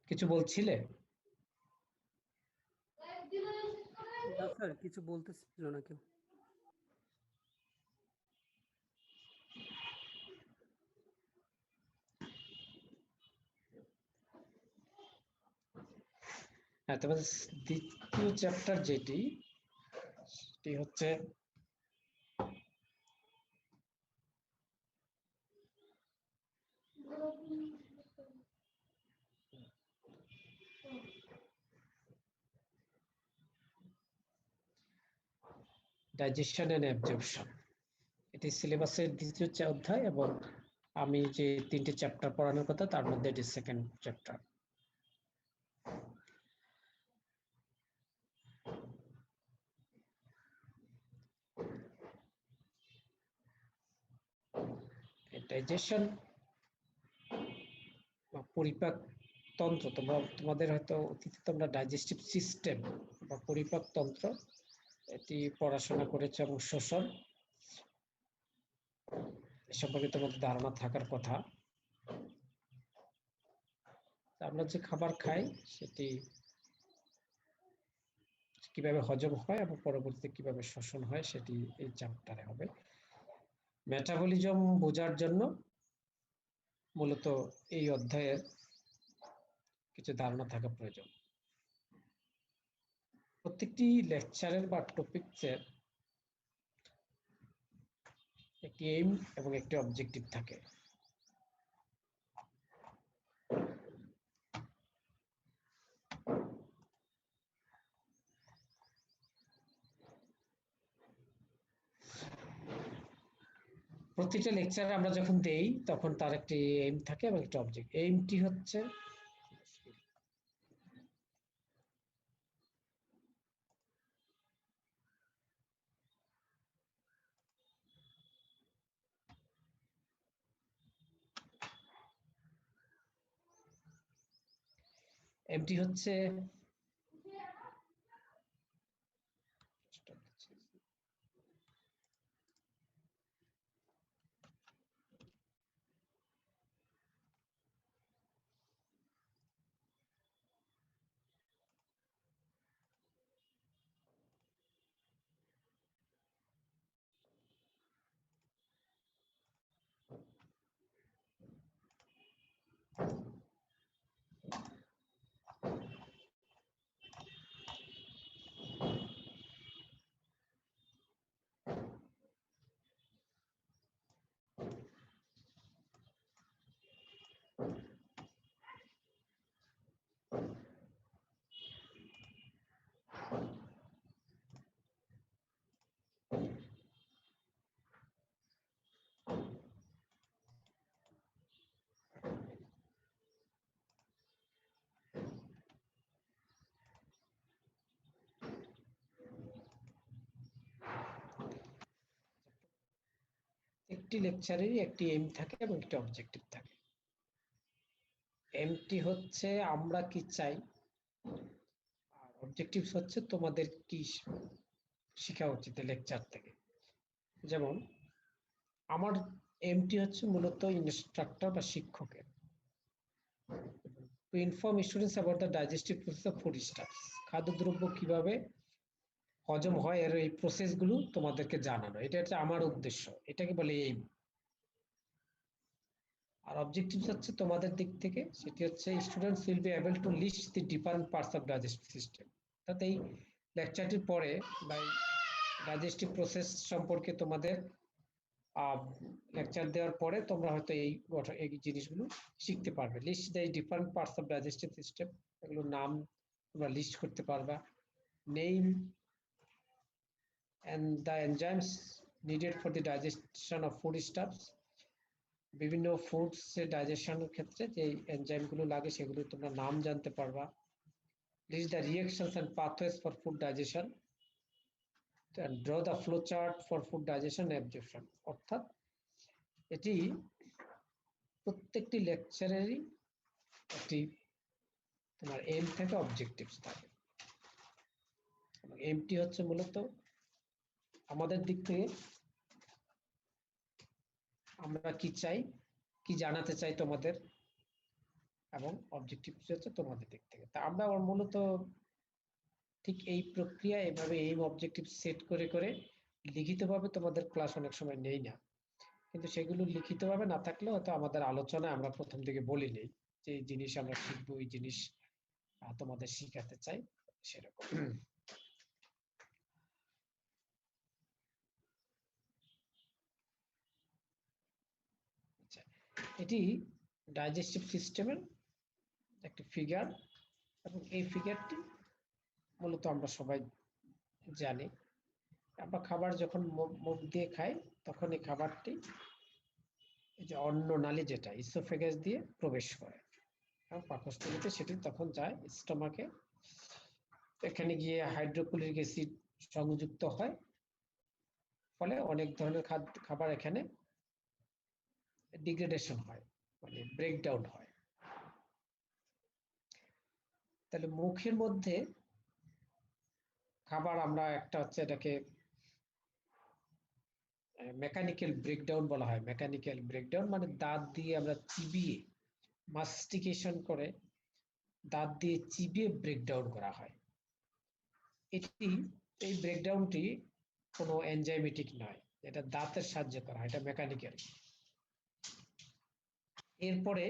কিছু বলছিলে? না স্যার, কিছু বলতেছিল না কেউ। হ্যাঁ, তোমাদের দ্বিতীয় চ্যাপ্টার যেটি, সেটি হচ্ছে ডাইজেশন এন্ড অ্যাবজর্পশন। এটি সিলেবাসের দ্বিতীয় অধ্যায় এবং আমি যে 3টে চ্যাপ্টার পড়ানোর কথা তার মধ্যে এটি সেকেন্ড চ্যাপ্টার। ডাইজেশন বা পরিপাক তন্ত্র, তোমাদের হয়তো অতীতে তোমরা ডাইজেস্টিভ সিস্টেম বা পরিপাক তন্ত্র এটি পড়াশোনা করেছে এবং শোষণ এ সম্পর্কে তোমাদের ধারণা থাকার কথা। আমরা যে খাবার খাই সেটি কিভাবে হজম হয় এবং পরবর্তীতে কিভাবে শোষণ হয় সেটি এই চ্যাপ্টারে হবে। মেটাবলিজম বোঝার জন্য মূলত এই অধ্যায়ের কিছু ধারণা থাকা প্রয়োজন। প্রত্যেকটি লেকচারের বা টপিকসের একটি এইম এবং একটি অবজেক্টিভ থাকে। প্রতিটা লেকচারে আমরা যখন দেই তখন তার একটি এইম থাকে এবং একটা অবজেক্ট। এইমটি হচ্ছে এমটি হচ্ছে একটি লেকচারেরই একটি এইম থাকে এবং একটি অবজেক্টিভ থাকে। এমটি হচ্ছে আমরা কি চাই, আর অবজেক্টিভস হচ্ছে তোমাদের কি শেখা উচিত লেকচার থেকে। যেমন আমার এমটি হচ্ছে মূলত ইনস্ট্রাক্টর বা শিক্ষকের to inform students about the digestive process of food stuffs. খাদ্যদ্রব্য কিভাবে হজম হয় এর এই প্রসেসগুলো তোমাদেরকে জানানো, এটা হচ্ছে আমার উদ্দেশ্য, এটাকে বলে এইম। আর অবজেক্টিভ হচ্ছে তোমাদের দিক থেকে, সেটি হচ্ছে students will be able to list the different parts of digestive system. অর্থাৎ এই লেকচারটির পরে বা ডাইজেস্টিভ প্রসেস সম্পর্কে তোমাদের লেকচার দেওয়ার পরে তোমরা হয়তো এই জিনিসগুলো শিখতে পারবে। List the different parts of digestive system, এগুলোর নাম তোমরা লিস্ট করতে পারবা। Name and the enzymes needed for the digestion of food stuffs, বিভিন্ন ফুডস ডাইজেশনের ক্ষেত্রে যে এনজাইমগুলো লাগে সেগুলো তোমরা নাম জানতে পারবা। List the reactions and pathways for food digestion and draw the flow chart for food digestion and absorption। অর্থাৎ এটি প্রত্যেকটি লেকচারেরই একটি তোমার এম থেকে অবজেক্টিভস থাকে। এমটি হচ্ছে মূলত আমাদের দিক থেকে আমরা কি চাই, কি জানাতে চাই তোমাদের, এবং অবজেক্টিভ হচ্ছে তোমাদের দিক থেকে। তা আমরা মূলত ঠিক এই প্রক্রিয়া এভাবে এইম অবজেক্টিভ সেট করে করে লিখিতভাবে তোমাদের ক্লাস অনেক সময় নেই না, কিন্তু সেগুলো লিখিতভাবে না থাকলে হয়তো আমাদের আলোচনায় আমরা প্রথম থেকে বলি নেই যে এই জিনিস আমরা শিখবো, এই জিনিস তোমাদের শিখাতে চাই সেরকম। আচ্ছা, এটি ডাইজেস্টিভ সিস্টেমের একটি ফিগার, এবং এই ফিগারটি মূলত আমরা সবাই জানি। আমরা খাবার যখন মুখ দিয়ে খাই তখন এই খাবারটি এই যে অন্ন নালী যেটা ইসোফেগাস দিয়ে প্রবেশ করে এবং পাকস্থলীতে সেটি তখন যায় স্টোমাকে, এখানে গিয়ে হাইড্রোক্লোরিক অ্যাসিড সংযুক্ত হয়, ফলে অনেক ধরনের খাবার এখানে ডিগ্রেডেশন হয়, মানে ব্রেকডাউন হয়। তাহলে মুখের মধ্যে খাবার আমরা একটা হচ্ছে এটাকে মেকানিক্যাল ব্রেকডাউন বলা হয়। মেকানিক্যাল ব্রেকডাউন মানে দাঁত দিয়ে আমরা চিবিয়ে মাস্টিকেশন করে দাঁত দিয়ে চিবিয়ে ব্রেকডাউন করা হয়। এই ব্রেকডাউনটি কোনো এনজাইমেটিক নয়, এটা দাঁতের সাহায্যে করা হয়, এটা মেকানিক্যাল। এরপরে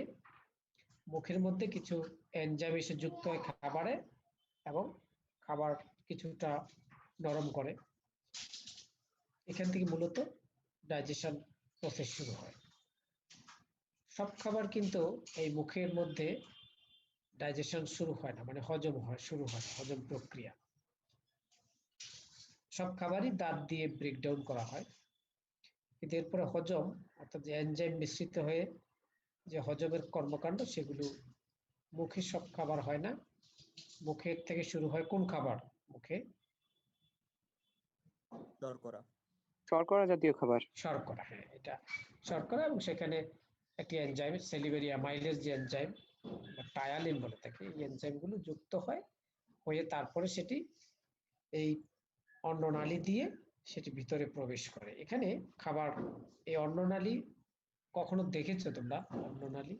মুখের মধ্যে কিছু এনজাইম এসে যুক্ত হয় খাবারে এবং খাবার কিছুটা নরম করে, এখান থেকে মূলত ডাইজেশন প্রসেস শুরু হয়। সব খাবার কিন্তু এই মুখের মধ্যে ডাইজেশন শুরু হয় না, মানে হজম হয় শুরু হয় হজম প্রক্রিয়া। সব খাবারই দাঁত দিয়ে ব্রেকডাউন করা হয়, কিন্তু এরপরে হজম অর্থাৎ যে এনজাইম মিশ্রিত হয়ে যে হজমের কর্মকাণ্ড সেগুলো মুখে সব খাবার হয় না। মুখের থেকে শুরু হয় কোন খাবার? মুখে শর্করা, শর্করা জাতীয় খাবার। শর্করা, হ্যাঁ এটা শর্করা, এবং সেখানে একটি এনজাইম সেলিভারি অ্যামাইলেজ যে এনজাইম বা টায়ালিন বলে থাকে, এই এনজাইমগুলো যুক্ত হয়, হয়ে তারপরে সেটি এই অন্ননালী দিয়ে সেটি ভিতরে প্রবেশ করে। এখানে খাবার এই অন্ননালী কখনো দেখেছো তোমরা? অন্ননালী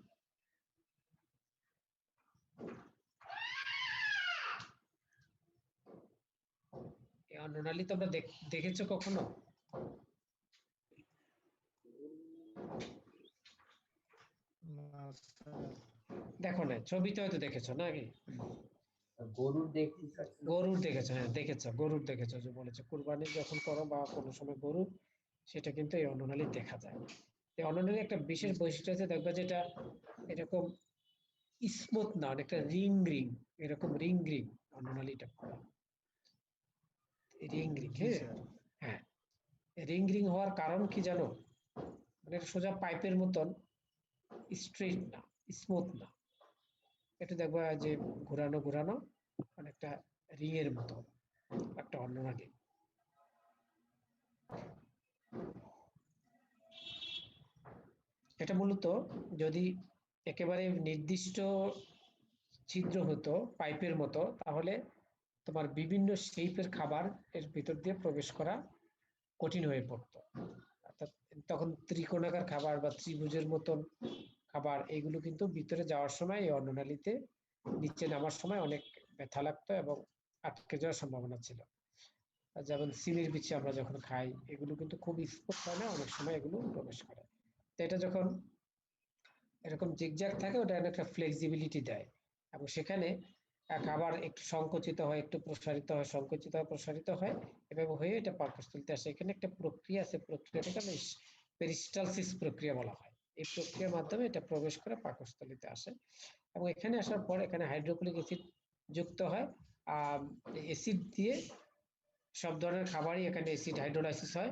এই অন্ননালী তোমরা দেখেছো কখনো? দেখো না, ছবিতে হয়তো দেখেছো নাকি? গরুর দেখছি স্যার। গরুর দেখেছো? হ্যাঁ দেখেছো, গরুর দেখেছো, যে বলেছে কুরবানি যখন করো বা কোনো সময় গরু, সেটা কিন্তু এই অন্ননালী দেখা যায়। এই অন্ননালী একটা বিশেষ বৈশিষ্ট্য আছে, দেখবা যেটা এরকম স্মুথ না, অনেকটা রিং রিং, এরকম রিং রিং অন্ননালীটা, রিং রিং। হ্যাঁ, রিং রিং হওয়ার কারণ কি জানো? মানে সোজা পাইপের মতন স্ট্রেট না, স্মুথ না, এটা দেখবা যে ঘোরানো ঘোরানো অনেকটা রিং এর মতো একটা অন্ননালী। এটা মূলত যদি একেবারে নির্দিষ্ট ছিদ্র হতো পাইপের মতো, তাহলে তোমার বিভিন্ন শেপের খাবার এর ভিতর দিয়ে প্রবেশ করা কঠিন হয়ে পড়তো। অর্থাৎ তখন ত্রিকোণাকার খাবার বা ত্রিভুজের মতন খাবার এগুলো কিন্তু ভিতরে যাওয়ার সময় এই অন্ননালীতে নিচে নামার সময় অনেক ব্যথা লাগতো এবং আটকে যাওয়ার সম্ভাবনা ছিল। যেমন সিমের বিচি আমরা যখন খাই, এগুলো কিন্তু খুব স্পষ্ট হয় না, অনেক সময় এগুলো প্রবেশ করে। তো এটা যখন এরকম জিগজ্যাগ থাকে, ওটা একটা ফ্লেক্সিবিলিটি দেয়, এবং সেখানে খাবার একটু সংকুচিত হয়, একটু প্রসারিত হয়, সংকুচিত হয়, প্রসারিত হয়, এভাবে হয়ে এটা পাকস্থলীতে আসে। এখানে একটা প্রক্রিয়া আছে, প্রক্রিয়াটাকে পেরিস্টালসিস প্রক্রিয়া বলা হয়। এই প্রক্রিয়ার মাধ্যমে এটা প্রবেশ করে পাকস্থলীতে আসে, এবং এখানে আসার পর এখানে হাইড্রোক্লোরিক অ্যাসিড যুক্ত হয়। অ্যাসিড দিয়ে সব ধরনের খাবারই এখানে অ্যাসিড হাইড্রোলাইসিস হয়,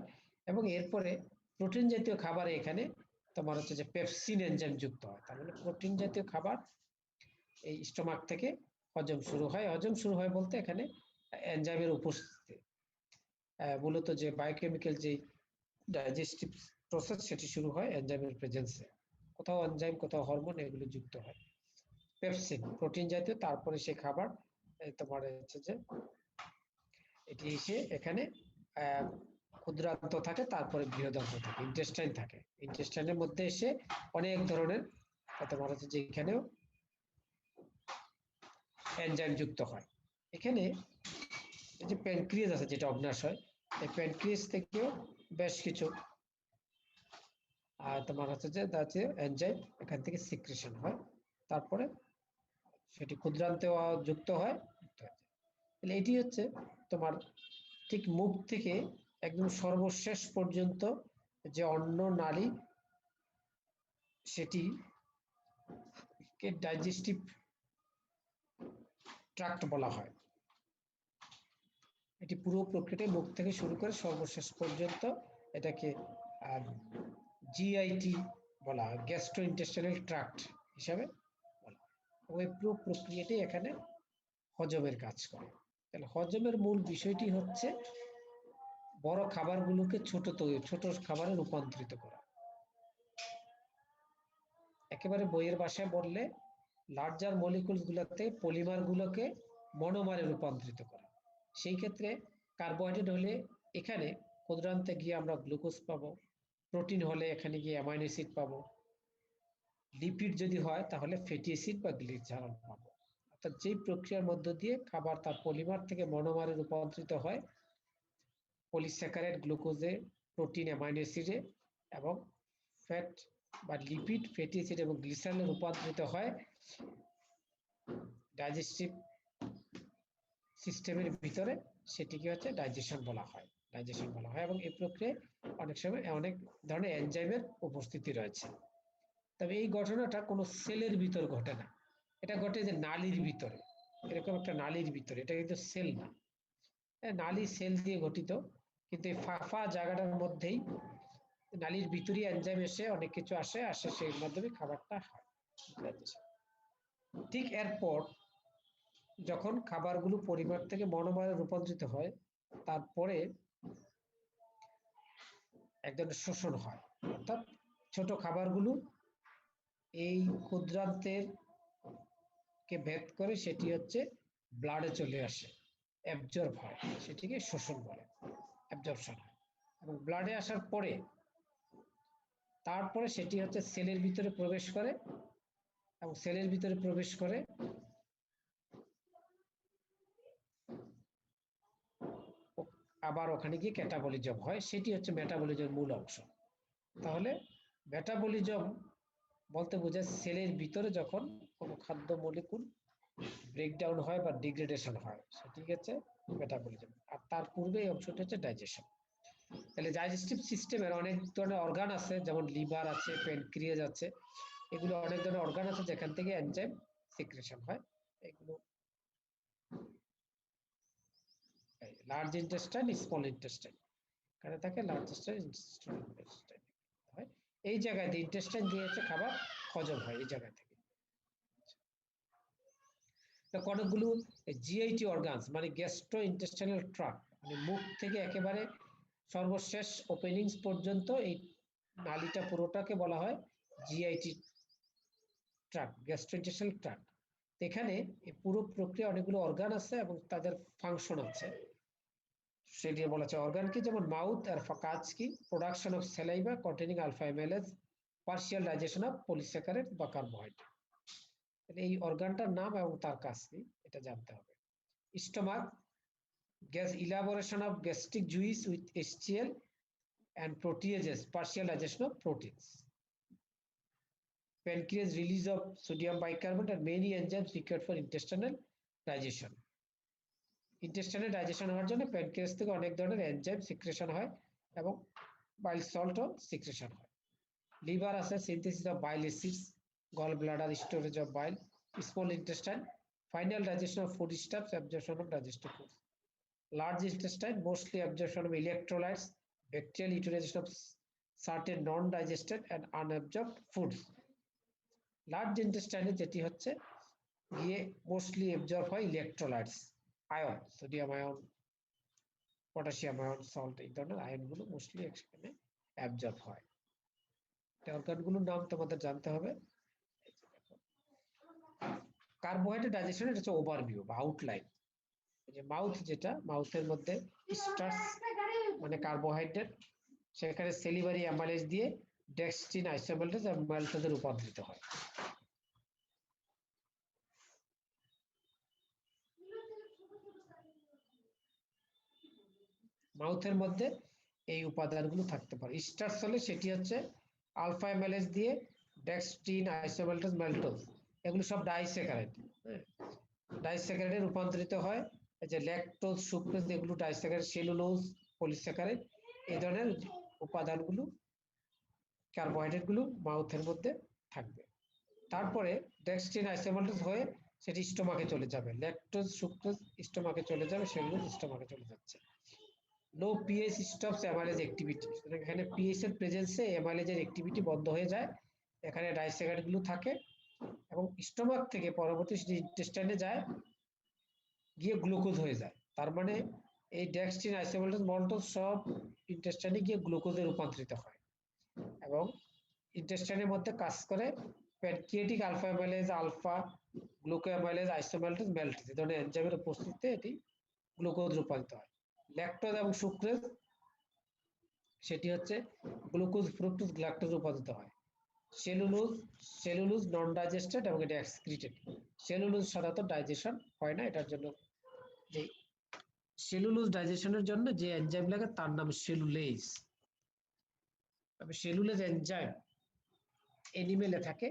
এবং এরপরে প্রোটিন জাতীয় খাবারে এখানে তোমার হচ্ছে যে পেপসিন এনজাইম যুক্ত হয়। তার মানে প্রোটিন জাতীয় খাবার এই স্টোমাক থেকে হজম শুরু হয়। হজম শুরু হয় বলতে এখানে এনজাইমের উপস্থিতি, মূলত যে বায়োকেমিক্যাল যে ডাইজেস্টিভ প্রসেস সেটি শুরু হয় এনজাইমের প্রেজেন্সে। কোথাও এনজাইম, কোথাও হরমোন, এগুলো যুক্ত হয়। পেপসিন প্রোটিন জাতীয়, তারপরে সে খাবার তোমার হচ্ছে যে এটি এসে এখানে ক্ষুদ্রান্ত থাকে, তারপরে বৃহদান্ত থাকে, ইন্টেস্টাইন থাকে। ইন্টেস্টাইনের মধ্যে এসে অনেক ধরনের তোমার হচ্ছে যে এখানেও এনজাইম যুক্ত হয়। এখানে এই যে প্যানক্রিয়াস আছে যেটা অগ্নাশয়, এই প্যানক্রিয়াস থেকেও বেশ কিছু তোমার হচ্ছে যে এনজাইম এখান থেকে সিক্রেশন হয়, তারপরে সেটি ক্ষুদ্রান্তে যুক্ত হয়। তাহলে এটি হচ্ছে তোমার ঠিক মুখ থেকে একদম সর্বশেষ পর্যন্ত যে অন্ন নালী, সেটি কে ডাইজেস্টিভ ট্রাক্ট বলা হয়। এটি পুরো প্রক্রিয়াটি মুখ থেকে শুরু করে সর্বশেষ পর্যন্ত এটাকে জিআইটি বলা হয়, গ্যাস্ট্রো ইন্টেস্টাইনাল ট্রাক্ট হিসাবে বলা হয়। ওই পুরো প্রক্রিয়াটি এখানে হজমের কাজ করে। তাহলে হজমের মূল বিষয়টি হচ্ছে বড় খাবারগুলোকে ছোট খাবারে রূপান্তরিত করা। একেবারে বইয়ের ভাষায় বললে লার্জার মলিকুলস গুলোতে পলিমার গুলোকে মনোমারে রূপান্তরিত করা। সেই ক্ষেত্রে কার্বোহাইড্রেট হলে এখানে ক্ষুদ্রান্তে গিয়ে আমরা গ্লুকোজ পাবো, প্রোটিন হলে এখানে গিয়ে অ্যামাইনো অ্যাসিড পাবো, লিপিড যদি হয় তাহলে ফ্যাটি অ্যাসিড বা গ্লিসারল পাবো। অর্থাৎ যেই প্রক্রিয়ার মধ্য দিয়ে খাবার তার পলিমার থেকে মনোমারে রূপান্তরিত হয়, পলিস্যাকারাইড গ্লুকোজে, প্রোটিন অ্যামাইনো অ্যাসিডে এবং ফ্যাট বা লিপিড ফ্যাটি অ্যাসিড এবং গ্লিসারলে রূপান্তরিত হয়, ডাইজেস্টিভ সিস্টেমের ভিতরে সেটিকে হচ্ছে ডাইজেশন বলা হয়। এবং এই প্রক্রিয়ায় অনেক সময় অনেক ধরনের এনজাইমের উপস্থিতি রয়েছে। তবে এই ঘটনাটা কোনো সেলের ভিতর ঘটে না, এটা ঘটে যে নালীর ভিতরে, এরকম একটা নালীর ভিতরে, এটা কিন্তু সেল না। নালী সেল দিয়ে গঠিত, কিন্তু এই ফাঁকা জায়গাটার মধ্যেই নালীর ভিতরে এনজাইম এসে অনেক কিছু আসে সেই মাধ্যমে খাবারটা হয়। ঠিক এরপর যখন খাবারগুলো পরিবার থেকে মনোমারে রূপান্তরিত হয়, তারপরে এক ধরনের শোষণ হয়। অর্থাৎ ছোট খাবারগুলো এই ক্ষুদ্রান্তের কে ভেদ করে সেটি হচ্ছে ব্লাডে চলে আসে, অ্যাবজর্ব হয়, সেটিকে শোষণ বলে, অ্যাবজর্পশন হয়। এবং ব্লাডে আসার পরে তারপরে সেটি হচ্ছে সেলের ভিতরে প্রবেশ করে, এবং সেলের ভিতরে প্রবেশ করে আবার ওখানে গিয়ে ক্যাটাবলিজম হয়, সেটি হচ্ছে মেটাবলিজমের মূল অংশ। তাহলে মেটাবলিজম বলতে বোঝায় সেলের ভিতরে যখন কোনো খাদ্য মলিকুল ব্রেকডাউন হয় বা ডিগ্রেডেশন হয়, সেটি হচ্ছে মেটাবলিজম। আর তার পূর্বে এই অংশটি হচ্ছে ডাইজেশন। তাহলে ডাইজেস্টিভ সিস্টেমের অনেক ধরনের অর্গান আছে, যেমন লিভার আছে, প্যানক্রিয়াস আছে, এগুলো অনেক ধরনের অর্গান আছে যেখান থেকে এনজাইম সিক্রেশন হয়। এগুলো লার্জ ইন্টেস্টাইন, স্মল ইন্টেস্টাইন, এখানে থাকে লার্জ ইন্টেস্টাইন হয়। এই জায়গায় ইন্টেস্টাইন দিয়ে হচ্ছে খাবার হজম হয়, এই জায়গা থেকে। কতগুলো জিআইটি অর্গানস মানে গ্যাস্ট্রো ইন্টেস্টাইনাল ট্রাক্ট, মানে মুখ থেকে একেবারে সর্বশেষ ওপেনিংস পর্যন্ত এই নালীটা পুরোটাকে বলা হয় GIT tract, gastro intestinal tract. এখানে এই পুরো প্রক্রিয়া অনেকগুলো অর্গান আছে এবং তাদের ফাংশন আছে, সেটি বলা হচ্ছে অর্গান কি, যেমন মাউথ আর কাজ কি, production of saliva containing alpha amylase, partial digestion of polysaccharide বা কার্বোহাইড্রেট। এই অর্গানটার নাম এবং তার কাজ কি এটা জানতে হবে। Stomach, gas elaboration of gastric juice with HCl and proteases, partial digestion of proteins. Pancreas, release of sodium bicarbonate and many enzymes required for intestinal digestion. Intestinal digestion হওয়ার জন্য প্যানক্রিয়াস থেকে অনেক ধরনের এনজাইম সিক্রেশন হয় এবং bile সল্টও secretion হয়। Liver আছে, synthesis of bile acids, gall bladder, storage of bile, small intestine, final digestion of food stuffs, absorption of digestive foods. Large intestine, mostly absorption of electrolytes, bacterial utilization of certain non-digested and unabsorbed foods. Large intestine যেটি হচ্ছে গিয়ে mostly absorb হয় electrolytes, ion, sodium ion, potassium ion, salt, এই ধরনের আয়নগুলো mostly এখানে absorb হয়। অর্গানগুলোর নাম তোমাদের জানতে হবে। কার্বোহাইড্রেট ডাইজেশন, এটা হচ্ছে ওভারভিউ বা আউটলাইন। যে মাউথ, যেটা মাউথের মধ্যে স্টার্চ মানে কার্বোহাইড্রেট, সেখানে সেলিভারি অ্যামাইলেজ দিয়ে ডেক্সট্রিন, আইসোমাল্টেজ এবং মাল্টোজে রূপান্তরিত হয়। মাউথের মধ্যে এই উপাদানগুলো থাকতে পারে। স্টার্চ হলে সেটি হচ্ছে আলফা অ্যামাইলেজ দিয়ে ডেক্সট্রিন, আইসোমাল্টোজ, ম্যালটোজ, এগুলো সব ডাইস্যাকারাইড। ডাইস্যাকারাইডে রূপান্তরিত হয়। এই যে ল্যাকটোজ, সুক্রোজ, এগুলো ডাইস্যাকারাইড, সেলুলোজ, পলিস্যাকারাইড, এই ধরনের উপাদানগুলো, কার্বোহাইড্রেটগুলো মাউথের মধ্যে থাকবে। তারপরে ডেক্সট্রিন, আইসোমাল্টোজ হয়ে সেটি স্টোমাকে চলে যাবে। ল্যাকটোজ, সুক্রোজ স্টোমাকে চলে যাবে, সেগুলো স্টোমাকে চলে যাচ্ছে। লো পিএইচ স্টপস অ্যামাইলেজ অ্যাক্টিভিটি। এখানে পিএইচ এর প্রেজেন্সে অ্যামাইলেজের অ্যাক্টিভিটি বন্ধ হয়ে যায়। এখানে ডাইস্যাকারাইডগুলো থাকে এবং স্টোমাক থেকে পরবর্তী ইন্টেস্টাইনে যায়, গিয়ে গ্লুকোজ হয়ে যায়। তার মানে এই ডেক্সট্রিন, আইসোমাল্টোজ, মল্টোজ সব ইন্টেস্টাইনে গিয়ে গ্লুকোজে রূপান্তরিত হয় এবং ইন্টেস্টাইনের মধ্যে কাজ করে pancreatic alpha amylase, alpha glucoamylase, isomaltose, maltose, এই ধরনের এনজাইমের উপস্থিতিতে এটি গ্লুকোজ রূপান্তরিত হয়। ল্যাকটোজ এবং সুক্রোজ সেটি হচ্ছে গ্লুকোজ, ফ্রুক্টোজ, গ্লাকটোজ রূপান্তরিত হয়। সেলুলোজ নন ডাইজেস্টেড এবং এটা এক্সক্রিটেড। সেলুলোজ সাধারণত ডাইজেশন হয় না, এটার জন্য যে সেলুলোজ ডাইজেশনের জন্য যে এনজাইম লাগে তার নাম সেলুলেজ। তবে সেলুলেজ এনজাইম এনিমেলে থাকে,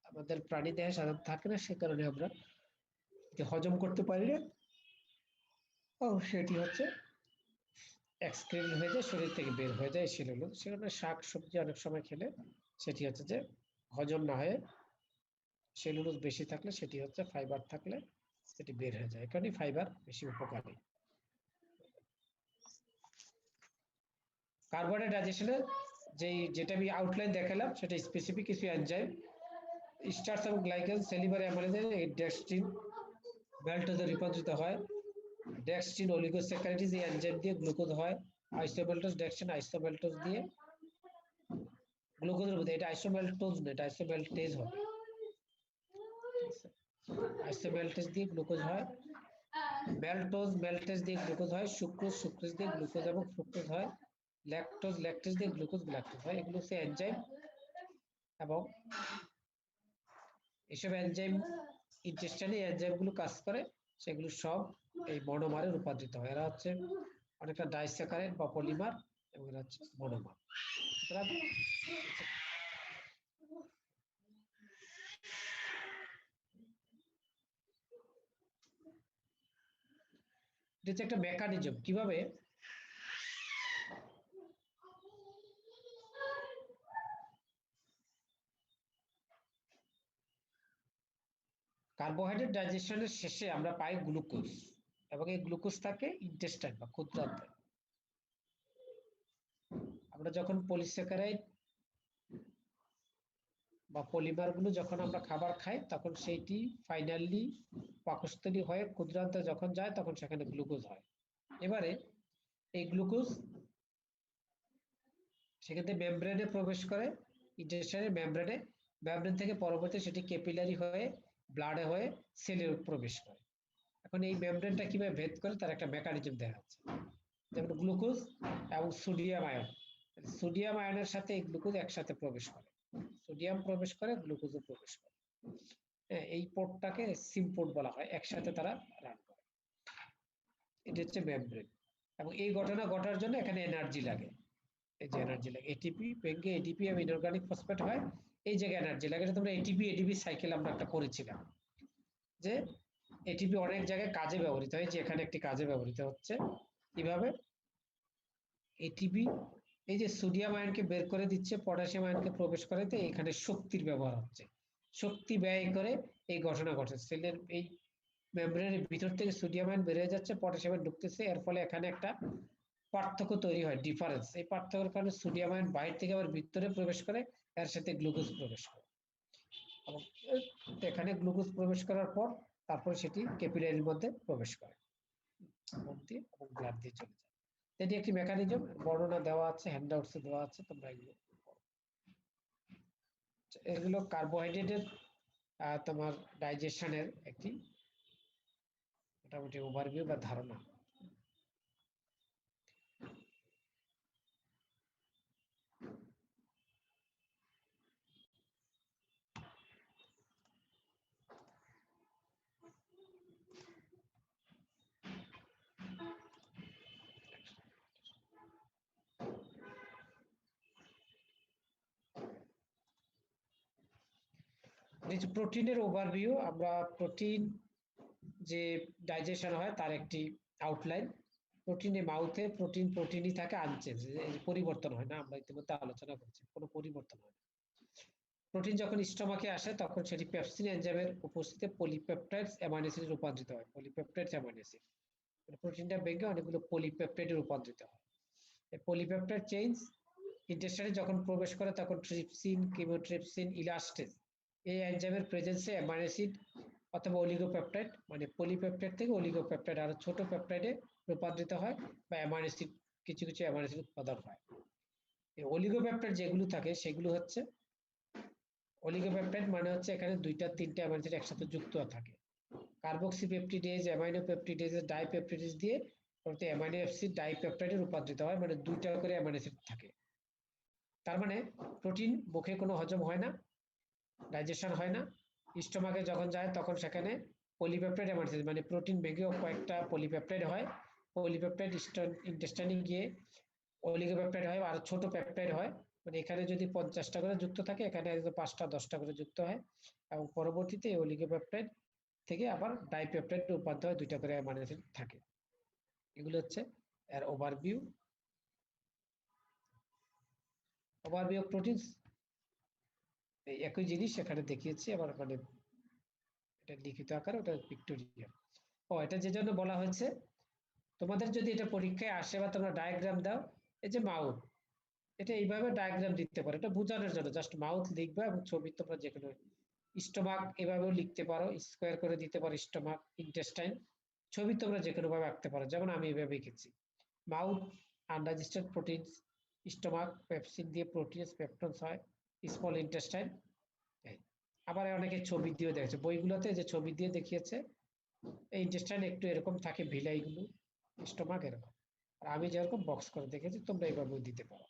আমাদের প্রাণী দেহে সাধারণত থাকে না, সে কারণে আমরা হজম করতে পারি না। ও সেটি হচ্ছে এক্সক্রিট হয়ে যায়, শরীর থেকে বের হয়ে যায় সেলুলোজ। সেখানে শাক সবজি অনেক সময় খেলে সেটি হচ্ছে যে হজম না হয়ে সেলুলোজ বেশি থাকলে, সেটি হচ্ছে ফাইবার থাকলে সেটি বের হয়ে যায়। কারণ ফাইবার বেশি উপকারী। কার্বোহাইড্রেট ডাইজেশনের যেটা আমি আউটলাইন দেখালাম সেটা স্পেসিফিক কিছু এনজাইম। স্টার্চ এবং গ্লাইকেন সেলুলার অ্যামাইলেজে ডেক্সট্রিন, ম্যালটোজে রূপান্তরিত হয়। ডেক্সট্রিন অলিগোস্যাকারাইডেজ এই এনজাইম দিয়ে গ্লুকোজ হয়। আইসোমাল্টোজ, ডেক্সট্রিন, আইসোমাল্টোজ দিয়ে গ্লুকোজের মধ্যে, এটা আইসোমাল্টোজ না, এটা আইসোমাল্টেজ হয়। আইসোমাল্টেজ দিয়ে গ্লুকোজ হয়। ম্যালটেজ দিয়ে গ্লুকোজ হয়। সুক্রোজ দিয়ে গ্লুকোজ এবং ফ্রুক্টোজ হয়। ল্যাকটেজ দিয়ে গ্লুকোজ, গ্লাকটোজ হয়। এগুলো হচ্ছে এনজাইম এবং এসব এনজাইম ইন্টেস্টাইনে এনজাইমগুলো কাজ করে, সেগুলো সব এই মনোমারে রূপান্তরিত হয়। এরা হচ্ছে অনেকটা ডাইস্যাকারাইড বা পলিমার এবং এরা হচ্ছে মনোমার। সুতরাং এটা হচ্ছে একটা মেকানিজম কিভাবে কার্বোহাইড্রেট ডাইজেশনের শেষে আমরা পাই গ্লুকোজ এবং এই গ্লুকোজ থাকে ইন্টেস্টাইন বা ক্ষুদ্রান্তে। আমরা যখন পলিস্যাকারাইড বা পলিমারগুলো যখন আমরা খাবার খাই তখন সেইটি ফাইনালি পাকস্থলী হয়ে ক্ষুদ্রান্তে যখন যায় তখন সেখানে গ্লুকোজ হয়। এবারে এই গ্লুকোজ সেক্ষেত্রে মেমব্রেনে প্রবেশ করে, ইন্টেস্টাইনের মেমব্রেন থেকে পরবর্তী সেটি ক্যাপিলারি হয়ে ব্লাডে হয়ে সেলে প্রবেশ করে। এখন এই মেমব্রেনটা কিভাবে ভেদ করে তার একটা মেকানিজম দেখা যাচ্ছে। যেমন গ্লুকোজ এবং সোডিয়াম আয়ন, সোডিয়াম আয়নের সাথে এই গ্লুকোজ একসাথে প্রবেশ করে, সোডিয়াম প্রবেশ করে, গ্লুকোজও প্রবেশ করে। এই পোর্টটাকে সিম পোর্ট বলা হয়, একসাথে তারা রান করে। এটা হচ্ছে মেমব্রেন এবং এই ঘটনা ঘটার জন্য এখানে এনার্জি লাগে। এই যে এনার্জি লাগে, এটিপি ভেঙে এডিপি এবং ইনঅর্গানিক ফসফেট হয়, এই জায়গায় এনার্জি লাগে। এটা তোমরা এটিপি সাইকেল আমরা একটা করেছিলাম যে এটিপি অনেক জায়গায় কাজে ব্যবহৃত হয়, যে এখানে একটি কাজে ব্যবহৃত হচ্ছে। কিভাবে এটিপি এই যে সোডিয়াম আয়নকে বের করে দিচ্ছে, পটাশিয়াম আয়নকে প্রবেশ করাতে এখানে শক্তির ব্যবহার হচ্ছে, শক্তি ব্যয় করে এই ঘটনা ঘটে। সেলের এই মেমব্রেনের ভিতর থেকে সোডিয়াম আয়ন বের হয়ে যাচ্ছে, পটাশিয়াম আয়ন ঢুকতেছে, এর ফলে এখানে একটা পার্থক্য তৈরি হয়, ডিফারেন্স। এই পার্থক্যের কারণে সোডিয়াম আয়ন বাইরে থেকে আবার ভিতরে প্রবেশ করে, এর সাথে গ্লুকোজ প্রবেশ করে এবং এখানে গ্লুকোজ প্রবেশ করার পর তারপরে সেটি ক্যাপিলারির মধ্যে প্রবেশ করে এবং ব্লাড দিয়ে চলে যায়। এটি একটি মেকানিজম, বর্ণনা দেওয়া আছে, হ্যান্ডআউটসে দেওয়া আছে, তোমরা এগুলো কার্বোহাইড্রেটের তোমার ডাইজেশনের একটি মোটামুটি ওভারভিউ বা ধারণা। প্রোটিনের ওভারভিউ, আমরা প্রোটিন যে ডাইজেশন হয় তার একটি আউটলাইন। প্রোটিনে মাউথে প্রোটিনই থাকে আনচেঞ্জ, পরিবর্তন হয় না, আমরা ইতিমধ্যে আলোচনা করছি, কোনো পরিবর্তন হয় না। প্রোটিন যখন স্টমাকে আসে তখন সেটি পেপসিন এনজাইমের উপস্থিতিতে পলিপেপটাইডস অ্যামাইনো অ্যাসিডে রূপান্তরিত হয়। পলিপেপটাইডস অ্যামাইনো অ্যাসিড, প্রোটিনটা ভেঙে অনেকগুলো পলিপেপটাইডে রূপান্তরিত হয়। এই পলিপেপটাইড চেইন ইন্টেস্টাইনে যখন প্রবেশ করে তখন ট্রিপসিন, কিমোট্রিপসিন, ইলাস্টেজ এই এনজাইমের প্রেজেন্সে অ্যামাইনো অ্যাসিড অথবা অলিগোপেপটাইড, মানে পলিপেপটাইড থেকে অলিগোপেপটাইড আরো ছোট পেপটাইডে রূপান্তরিত হয়, বা অ্যামাইনো অ্যাসিড কিছু অ্যামাইনো অ্যাসিড উৎপাদন হয়। এই অলিগোপেপটাইড যেগুলো থাকে সেগুলো হচ্ছে, অলিগোপেপটাইড মানে হচ্ছে এখানে 2টা 3টা অ্যামাইনো অ্যাসিড একসাথে যুক্ত থাকে। কার্বক্সিপেপটিডেজ, অ্যামাইনো পেপটিডেজ, ডাইপেপটিডেজ দিয়ে অ্যামাইনো অ্যাসিড ডাইপেপটাইডে রূপান্তরিত হয়, মানে 2টা করে অ্যামাইনো অ্যাসিড থাকে। তার মানে প্রোটিন মুখে কোনো হজম হয় না, ডাইজেশন হয় না, স্টোমাকে যখন যায় তখন সেখানে পলিপেপটাইড অ্যামাইনো অ্যাসিড মানে প্রোটিন ভেঙেও কয়েকটা পলিপেপটাইড হয়, পলিপেপটাইড ইন্টেস্টাইনে গিয়ে অলিগোপেপটাইড হয়, আর ছোট পেপটাইড হয়, মানে এখানে যদি 50টা করে যুক্ত থাকে এখানে 5টা 10টা করে যুক্ত হয়, এবং পরবর্তীতে অলিগোপেপটাইড থেকে আবার ডাইপেপটাইড রূপান্তর হয়, 2টা করে অ্যামাইনো অ্যাসিড থাকে। এগুলো হচ্ছে এর ওভারভিউ অফ প্রোটিনস। একই জিনিস এখানে দেখিয়েছি, আবার মানে এটা লিখিত আকার, ওটা পিক্টোরিয়াল। এটা যে জন্য বলা হয়েছে, তোমাদের যদি এটা পরীক্ষায় আসে বা তোমরা ডায়াগ্রাম দাও, এই যে মাউথ, এটা এইভাবে ডায়াগ্রাম দিতে পারো, এটা বোঝানোর জন্য জাস্ট মাউথ লিখবা, এবং ছবি তোমরা যে কোনো, স্টোমাক এভাবেও লিখতে পারো, স্কোয়ার করে দিতে পারো স্টোমাক, ইন্টেস্টাইন ছবি তোমরা যে কোনো ভাবে আঁকতে পারো, যেমন আমি এভাবে এঁকেছি। Mouth undigested proteins, stomach pepsin দিয়ে প্রোটিনস পেপটনস হয়, স্মল ইন্টেস্টাইন। আবার অনেকে ছবি দিয়ে দেখেছে, বইগুলোতে যে ছবি দিয়ে দেখিয়েছে, এই ইন্টেস্টাইন একটু এরকম থাকে, ভিলাইগুলো, স্টোমাক এরকম। আর আমি যেরকম বক্স করে দেখেছি, তোমরা এইভাবেও দিতে পারো।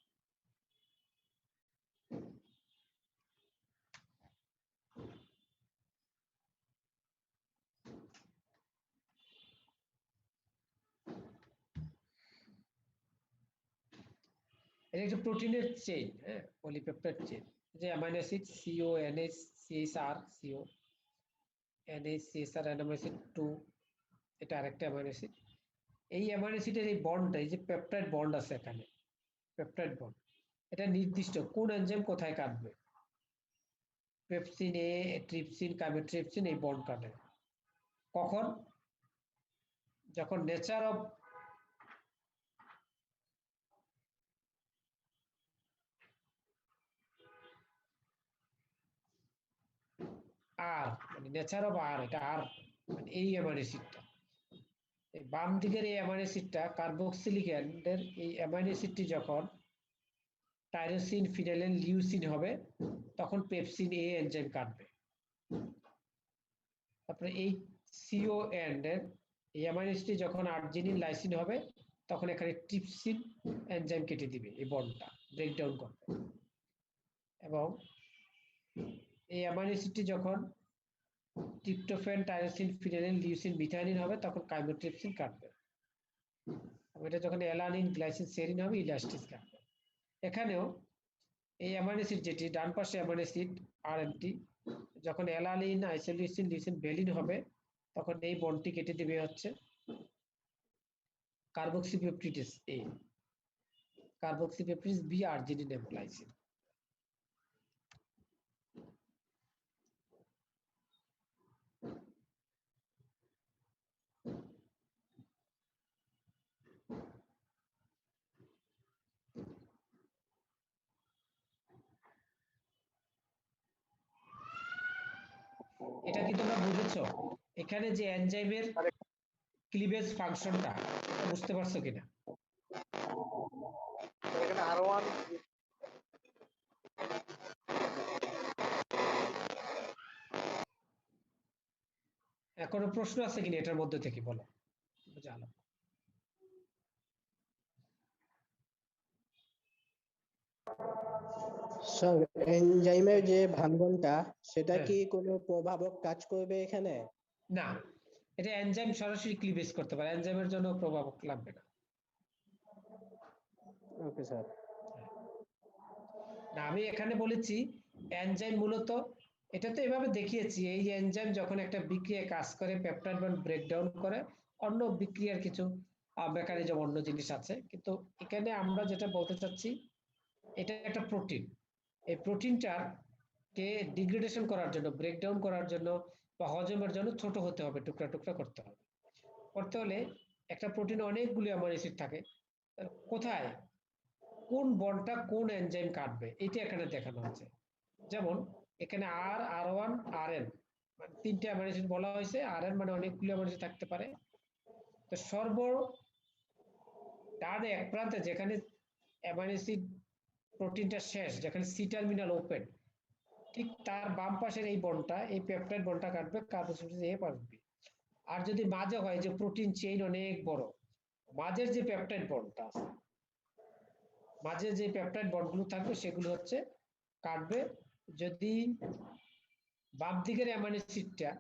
এটা একটা প্রোটিনের চেইন, হ্যাঁ, পলিপেপটাইড চেইন, যে amino acid CO, NH, CHR, CO, NH, CHR, amino acid 2, এটা আরেকটা অ্যামাইনো অ্যাসিড। এই অ্যামাইনো অ্যাসিডের এই বন্ডটা, এই যে পেপটাইড বন্ড আছে এখানে, পেপটাইড বন্ড, এটা নির্দিষ্ট কোন এনজাইম কোথায় কাটবে, পেপসিন এ, ট্রিপসিন, কাইমোট্রিপসিন এই বন্ড কাটে কখন, যখন নেচার অফ আর, মানে নেচার অফ আর, এটা আর মানে এই অ্যামাইনো অ্যাসিডটা, এই বাম দিকের এই অ্যামাইনো অ্যাসিডটা কার্বক্সিলিক অ্যাসিডের এই অ্যামাইনো অ্যাসিডটি যখন টাইরোসিন, ফিনাইলিন, লিউসিন হবে, তখন পেপসিন এ এনজাইম কাটবে। তারপরে এই সিও এন্ড এর এই অ্যামাইনো অ্যাসিড যখন আর্জিনিন, লাইসিন হবে, তখন এখানে ট্রিপসিন এনজাইম কেটে দিবে, এই বন্ডটা ব্রেকডাউন করবে। এবং এই অ্যামাইনো অ্যাসিডটি যখন ট্রিপ্টোফ্যান, টাইরোসিন, ফিনাইলিন, লিউসিন, মিথাইলিন হবে, তখন কাইমোট্রিপসিন কাটবে। এটা যখন অ্যালানিন, গ্লাইসিন, সেরিন হবে, ইলাস্টিস কাটবে। এখানেও এই অ্যামাইনো অ্যাসিড যেটি ডান পাশে অ্যামাইনো অ্যাসিড আরএনটি, যখন অ্যালানিন, আইসোলিউসিন, লিউসিন, ভ্যালিন হবে, তখন এই বন্ডটি কেটে দিবে হচ্ছে কার্বক্সিপেপটিডেস এ, কার্বক্সিপেপটিডেস বি, আর্জিনিন এবং লাইসিন। এটা কি তোমরা বুঝেছো? এখানে যে এনজাইমের ক্লিভেজ ফাংশনটা বুঝতে পারছো কিনা? এখানে R1 কোনো প্রশ্ন আছে কিনা এটার মধ্যে থেকে, বলো জানো। স্যার, এনজাইমের যে ভাঙ্গনটা সেটা হ্যাঁ। কি কোনো প্রভাবক কাজ করবে এখানে? না, এটা এনজাইম সরাসরি ক্লিভেজ করতে পারে, এনজাইমের জন্য প্রভাবক লাগবে না। Okay sir. না, আমি এখানে বলেছি এনজাইম মূলত এটা তো এভাবে দেখিয়েছি, এই এনজাইম যখন একটা বিক্রিয়ায় কাজ করে পেপটাইড বন্ড ব্রেকডাউন করে, অন্য বিক্রিয়ার কিছু মেকানিজম অন্য জিনিস আছে, কিন্তু এখানে আমরা যেটা বলতে চাচ্ছি এটা একটা প্রোটিন। এই প্রোটিনটার কে ডিগ্রেডেশন করার জন্য, ব্রেকডাউন করার জন্য বা হজমের জন্য ছোট হতে হবে, টুকরা টুকরা করতে হবে। করতে হলে একটা প্রোটিনে অনেকগুলি অ্যামাইনো অ্যাসিড থাকে, কোথায় কোন বন্ডটা কোন এনজাইম কাটবে এটা এখানে দেখানো আছে। যেমন এখানে R1 RN মানে তিনটে অ্যামাইনো অ্যাসিড বলা হয়েছে, RN মানে অনেকগুলি অ্যামাইনো অ্যাসিড থাকতে পারে। তো ডানে এক প্রান্তে যেখানে অ্যামাইনো অ্যাসিড প্রোটিনটা শেষ, যেখানে সি টার্মিনাল ওপেন, ঠিক তার বাম পাশের এই বন্ডটা, এই পেপটাইড বন্ডটা কাটবে কার্বোক্সিলেজ এ পারবে। আর যদি মাঝে হয় যে প্রোটিন চেইন অনেক বড়, মাঝের যে পেপটাইড বন্ডটা আছে, মাঝে যে পেপটাইড বন্ডগুলো থাকবে সেগুলো হচ্ছে কাটবে। যদি বাম দিকের অ্যামাইনো অ্যাসিডটা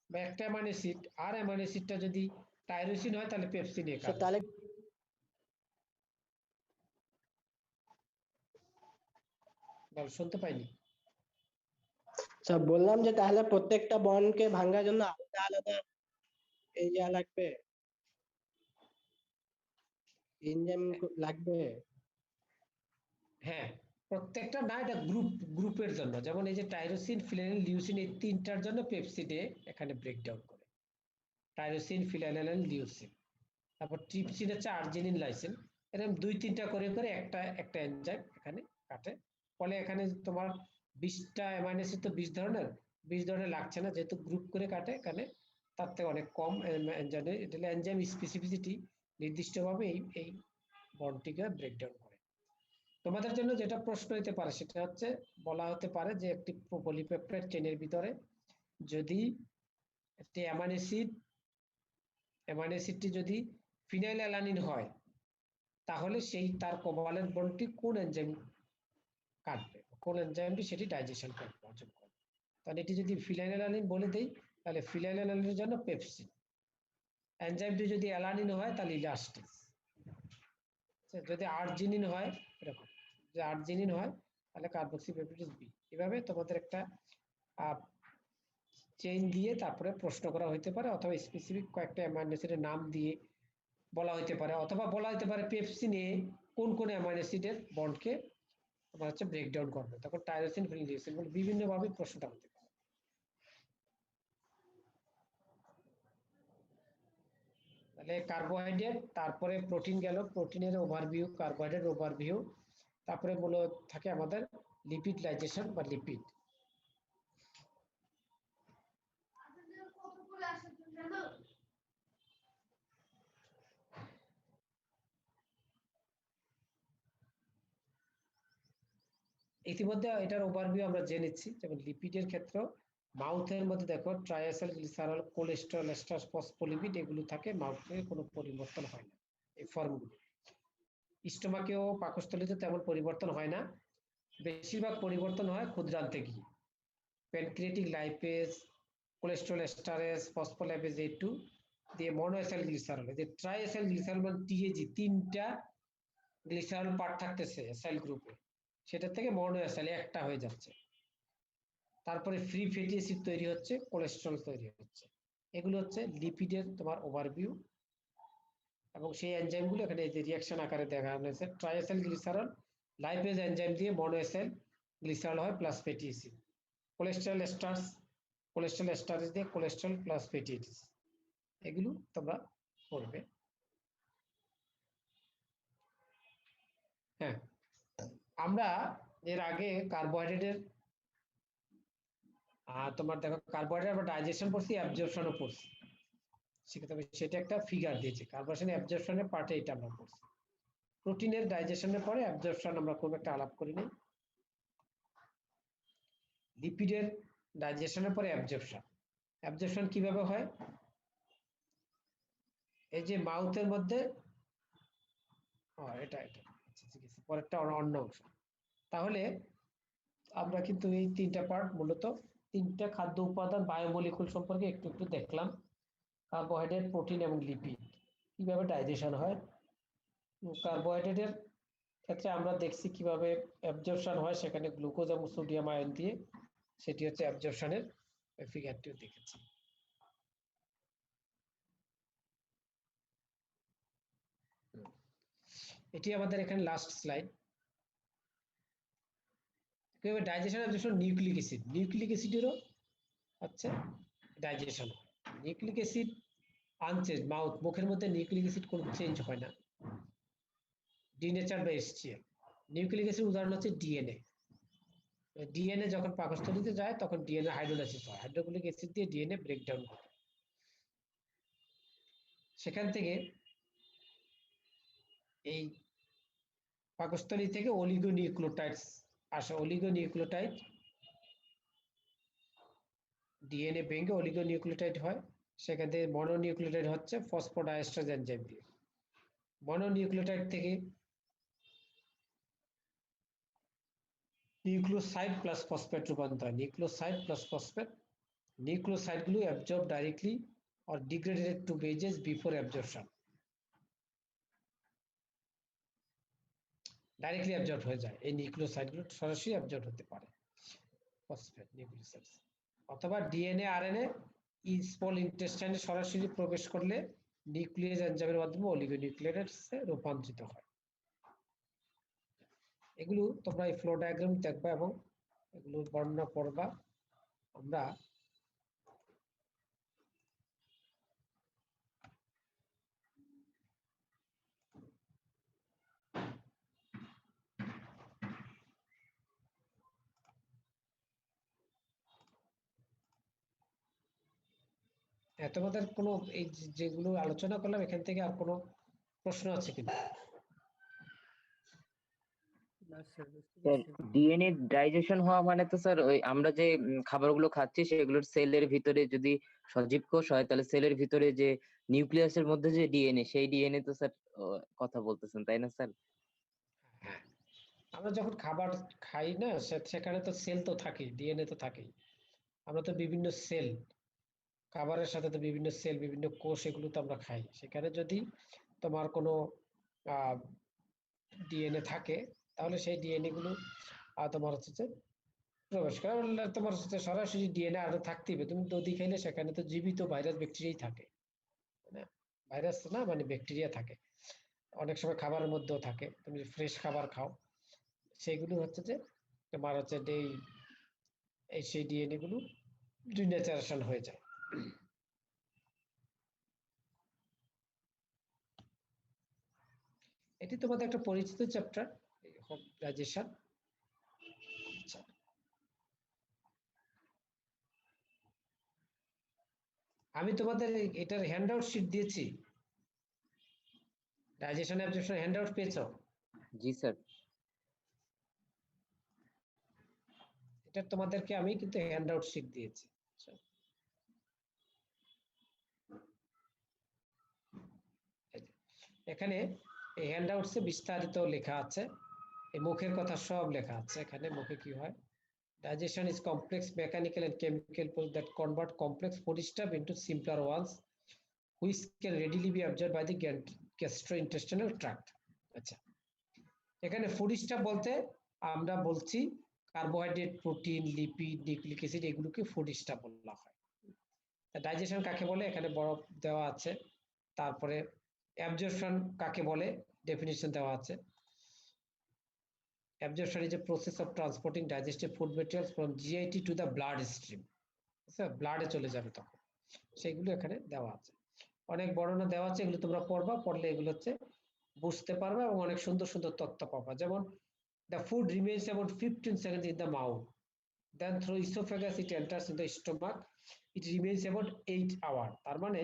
বা একটা অ্যামাইনো অ্যাসিড আর অ্যামাইনো অ্যাসিডটা যদি টাইরোসিন হয় তাহলে পেপসিন এ কাটবে। তাহলে শুনতে পাইনি। স্যার বললাম যে তাহলে প্রত্যেকটা বন্ডকে ভাঙার জন্য আলাদা আলাদা এই যা লাগবে, এনজাইম লাগবে। হ্যাঁ, প্রত্যেকটা না, এটা গ্রুপের জন্য। যেমন এই যে টাইরোসিন, ফিনাইল, লিউসিন, এই তিনটার জন্য পেপসিন এ এখানে ব্রেকডাউন করে। Tyrosine, phenyl, leucine. তারপর ট্রিপসিন হচ্ছে আর্জিনিন, লাইসিন। এরকম দুই তিনটা করে করে একটা একটা এনজাইম এখানে কাটে। ফলে এখানে তোমার 20টা অ্যামাইনো অ্যাসিড তো 20 ধরনের, 20 ধরনের লাগছে না, যেহেতু গ্রুপ করে কাটে এখানে তার থেকে অনেক কম এনজাইম। এটা হলো এনজাইম স্পেসিফিসিটি, নির্দিষ্টভাবে এই বন্ডটিকে ব্রেকডাউন করে। তোমাদের জন্য যেটা প্রশ্ন হতে পারে সেটা হচ্ছে, বলা হতে পারে যে একটি পলিপেপটাইড চেইনের ভিতরে যদি একটি অ্যামাইনো অ্যাসিডটি যদি ফিনাইল অ্যালানিন হয়, তাহলে সেই তার কোভালেন্ট বন্ডটি কোন এনজাইম কাটবে, কোন এনজাইমটি সেটি ডাইজেশন করবে, হজম করবে। তাহলে এটি যদি ফিনাইল বলে দেই, তাহলে ফিনাইল অ্যালানিনের জন্য পেপসিন। এনজাইমটি যদি অ্যালানিন হয় তাহলে ইলাস্টিস। যদি আর্জিনিন হয়, এরকম যদি আর্জিনিন হয় তাহলে কার্বক্সিপেপটিডেজ বি। এভাবে তোমাদের একটা চেইন দিয়ে তারপরে প্রশ্ন করা হতে পারে, অথবা স্পেসিফিক কয়েকটা অ্যামাইনো অ্যাসিডের নাম দিয়ে বলা হতে পারে, অথবা বলা হতে পারে পেপসিনে কোন কোন অ্যামাইনো অ্যাসিডের বন্ডকে তোমার হচ্ছে ব্রেকডাউন করবে, তখন টাইরোসিন, ফিনাইল, লিউসিন, বিভিন্ন ভাবে প্রশ্নটা হতে পারে। তাহলে কার্বোহাইড্রেট, তারপরে প্রোটিন গেল, প্রোটিনের ওভারভিউ, কার্বোহাইড্রেট ওভারভিউ, তারপরে মূলত থাকে আমাদের লিপিড লাইজেশন বা লিপিড। ইতিমধ্যে এটার ওভারভিউ আমরা জেনেছি। যেমন লিপিডের ক্ষেত্রে মাউথের মধ্যে দেখো ট্রাইএসাইল গ্লিসারল, কোলেস্টেরল, এস্টার, ফসফোলিপিড এগুলো থাকে, মাউথে কোনো পরিবর্তন হয় না এই ফর্মগুলো। স্টোমাকেও পাকস্থলীতে তেমন পরিবর্তন হয় না, বেশিরভাগ পরিবর্তন হয় ক্ষুদ্রান্তে গিয়ে। Pancreatic lipase, cholesterol esterase, phospholipase A2 দিয়ে মনোএসাইল গ্লিসারল, এই যে ট্রাইএসাইল গ্লিসারল মানে TAG, তিনটা গ্লিসারল পার্ট থাকতেছে এসাইল গ্রুপে, সেটা থেকে মনোএসাইল একটা হয়ে যাচ্ছে। তারপরে ফ্রি ফ্যাটি অ্যাসিড তৈরি হচ্ছে, কোলেস্টেরল তৈরি হচ্ছে। এগুলো হচ্ছে লিপিডের তোমার ওভারভিউ। এবং সেই এনজাইমগুলো এখানে এই যে রিঅ্যাকশন আকারে দেখানো হয়েছে। ট্রাইএসাইল গ্লিসারল লাইপেজ এনজাইম দিয়ে মনোএসাইল গ্লিসারল হয় plus fatty acid. Cholesterol esterase দিয়ে কোলেস্টেরল প্লাস ফ্যাটি অ্যাসিড। এগুলো তোমরা পড়বে। হ্যাঁ, আমরা এর আগে কার্বোহাইড্রেটের তোমার দেখো কার্বোহাইড্রেট আমরা ডাইজেশন পড়ছি, অ্যাবজর্পশনও পড়ছি। সেটা একটা ফিগার দিয়েছে, কার্বোহাইড্রেট অ্যাবজর্পশনের পার্টে এটা আমরা পড়ছি। প্রোটিনের ডাইজেশনের পরে অ্যাবজর্পশন আমরা খুব একটা আলাপ করি নাই। লিপিডের ডাইজেশনের পরে অ্যাবজর্পশন কিভাবে হয়? এই যে মাউথের মধ্যে এটা আচ্ছা ঠিক আছে, পরেরটা অন্য অংশ। তাহলে আমরা কিন্তু এই তিনটা পার্ট, মূলত তিনটা খাদ্য উপাদান বায়োমলিকুল সম্পর্কে একটু একটু দেখলাম। কার্বোহাইড্রেট, প্রোটিন এবং লিপিড কিভাবে ডাইজেশন হয়। কার্বোহাইড্রেটের ক্ষেত্রে আমরা দেখছি কিভাবে অ্যাবজর্পশন হয়, সেখানে গ্লুকোজ এবং সোডিয়াম আয়ন দিয়ে সেটি হচ্ছে অ্যাবজর্পশনের ফিগারটিও দেখেছি। এটি আমাদের এখানে last slide. Digestion absorption nucleic acid, nucleic অ্যাসিডেরও হচ্ছে ডাইজেশন। নিউক্লিক অ্যাসিড আনচেঞ্জ, মুখের মধ্যে নিউক্লিক অ্যাসিড কোনো চেঞ্জ হয় না, ডিনেচার বা এসচিএল। নিউক্লিক অ্যাসিড উদাহরণ হচ্ছে ডিএনএ। ডিএনএ যখন পাকস্থলীতে যায় তখন ডিএনএ হাইড্রোলাইসিস হয়, হাইড্রোক্লোরিক অ্যাসিড দিয়ে ডিএনএ ব্রেকডাউন করে। সেখান থেকে এই পাকস্থলী থেকে অলিগোনিউক্লিওটাইডস আসে। অলিগোনিউক্লিওটাইড ডিএনএ ভেঙে অলিগোনিউক্লিওটাইড হয়, সেখান থেকে মনোনিউক্লিওটাইড হচ্ছে ফসফোডাইএস্টারেজ এনজাইম দিয়ে। মনোনিউক্লিওটাইড থেকে নিউক্লিওসাইড প্লাস ফসফেট রূপান্তর হয়, নিউক্লিওসাইড প্লাস ফসফেট। নিউক্লিওসাইডগুলো absorb directly or degraded to bases before absorption, directly absorb হয়ে যায়। এই নিউক্লিওসাইডগুলো সরাসরি অ্যাবজর্ব হতে পারে ফসফেট নিউক্লিওসাইড, অথবা ডিএনএ আরএনএ স্মল ইন্টেস্টাইনে সরাসরি প্রবেশ করলে নিউক্লিয়েজ এনজাইমের মাধ্যমে অলিগোনিউক্লিওটাইডসে রূপান্তরিত হয়। এগুলো তোমরা এই ফ্লো ডায়াগ্রাম দেখবা এবং এগুলো বর্ণনা পড়বা। আমরা তোমাদের কোনো এই যেগুলো আলোচনা করলাম এখান থেকে আর কোনো প্রশ্ন আছে কিনা? না স্যার, বুঝতে স্যার পারছি। ডিএনএ ডাইজেশন হওয়া মানে তো স্যার ওই আমরা যে খাবারগুলো খাচ্ছি সেগুলোর সেলের ভিতরে যদি সজীব কোষ হয় তাহলে সেলের ভিতরে যে নিউক্লিয়াসের মধ্যে যে ডিএনএ সেই ডিএনএ তো স্যার কথা বলতেছেন তাই না স্যার? হ্যাঁ, আমরা যখন খাবার খাই না সেখানে তো সেল তো থাকেই, ডিএনএ তো থাকেই। আমরা তো বিভিন্ন সেল, খাবারের সাথে তো বিভিন্ন সেল বিভিন্ন কোষ এগুলো তো আমরা খাই। সেখানে যদি তোমার কোনো ডিএনএ থাকে তাহলে সেই ডিএনএ গুলো তোমার হচ্ছে যে প্রবেশ করে। তোমার হচ্ছে সরাসরি ডিএনএ আরো থাকতেই হবে। তুমি দধি খাইলে সেখানে তো জীবিত ভাইরাস ব্যাকটেরিয়াই থাকে, ভাইরাস না মানে ব্যাকটেরিয়া থাকে। অনেক সময় খাবারের মধ্যেও থাকে, তুমি ফ্রেশ খাবার খাও সেগুলো হচ্ছে যে তোমার হচ্ছে এই সেই ডিএনএ গুলো ডিনেচারেশন হয়ে যায়। এটি তোমাদের একটা পরিচিত চ্যাপ্টার ডাইজেশন। আমি তোমাদের এটার হ্যান্ডআউট শীট দিয়েছি, ডাইজেশন অ্যাবজর্পশন হ্যান্ডআউট পেয়েছো? জি স্যার। এটা তোমাদেরকে আমি কিন্তু হ্যান্ডআউট শীট দিয়েছি। এখানে এই হ্যান্ডআউটসে বিস্তারিত লেখা আছে, এই মুখের কথা সব লেখা আছে এখানে। মুখে কি হয়? Digestion is complex mechanical and chemical process that convert complex food stuff into simpler ones which can readily be absorbed by the gastrointestinal tract. আচ্ছা, এখানে ফুড স্টাফ বলতে আমরা বলছি carbohydrate, protein, lipid, nucleic acid এগুলোকে food staff বলা হয়। Digestion কাকে বলে এখানে বরফ দেওয়া আছে। তারপরে অ্যাবজর্পশন কাকে বলে ডেফিনিশন দেওয়া আছে। Absorption is a process of transporting digestive food materials from GIT to the blood stream. ব্লাডে চলে যাবে তখন, সেগুলো এখানে দেওয়া আছে। অনেক বর্ণনা দেওয়া আছে, এগুলো তোমরা পড়বা, পড়লে এগুলো হচ্ছে বুঝতে পারবে এবং অনেক সুন্দর সুন্দর তথ্য পাবা। যেমন the food remains about 15 seconds in the mouth, then through esophagus it enters in the stomach, it remains about 8 hours. তার মানে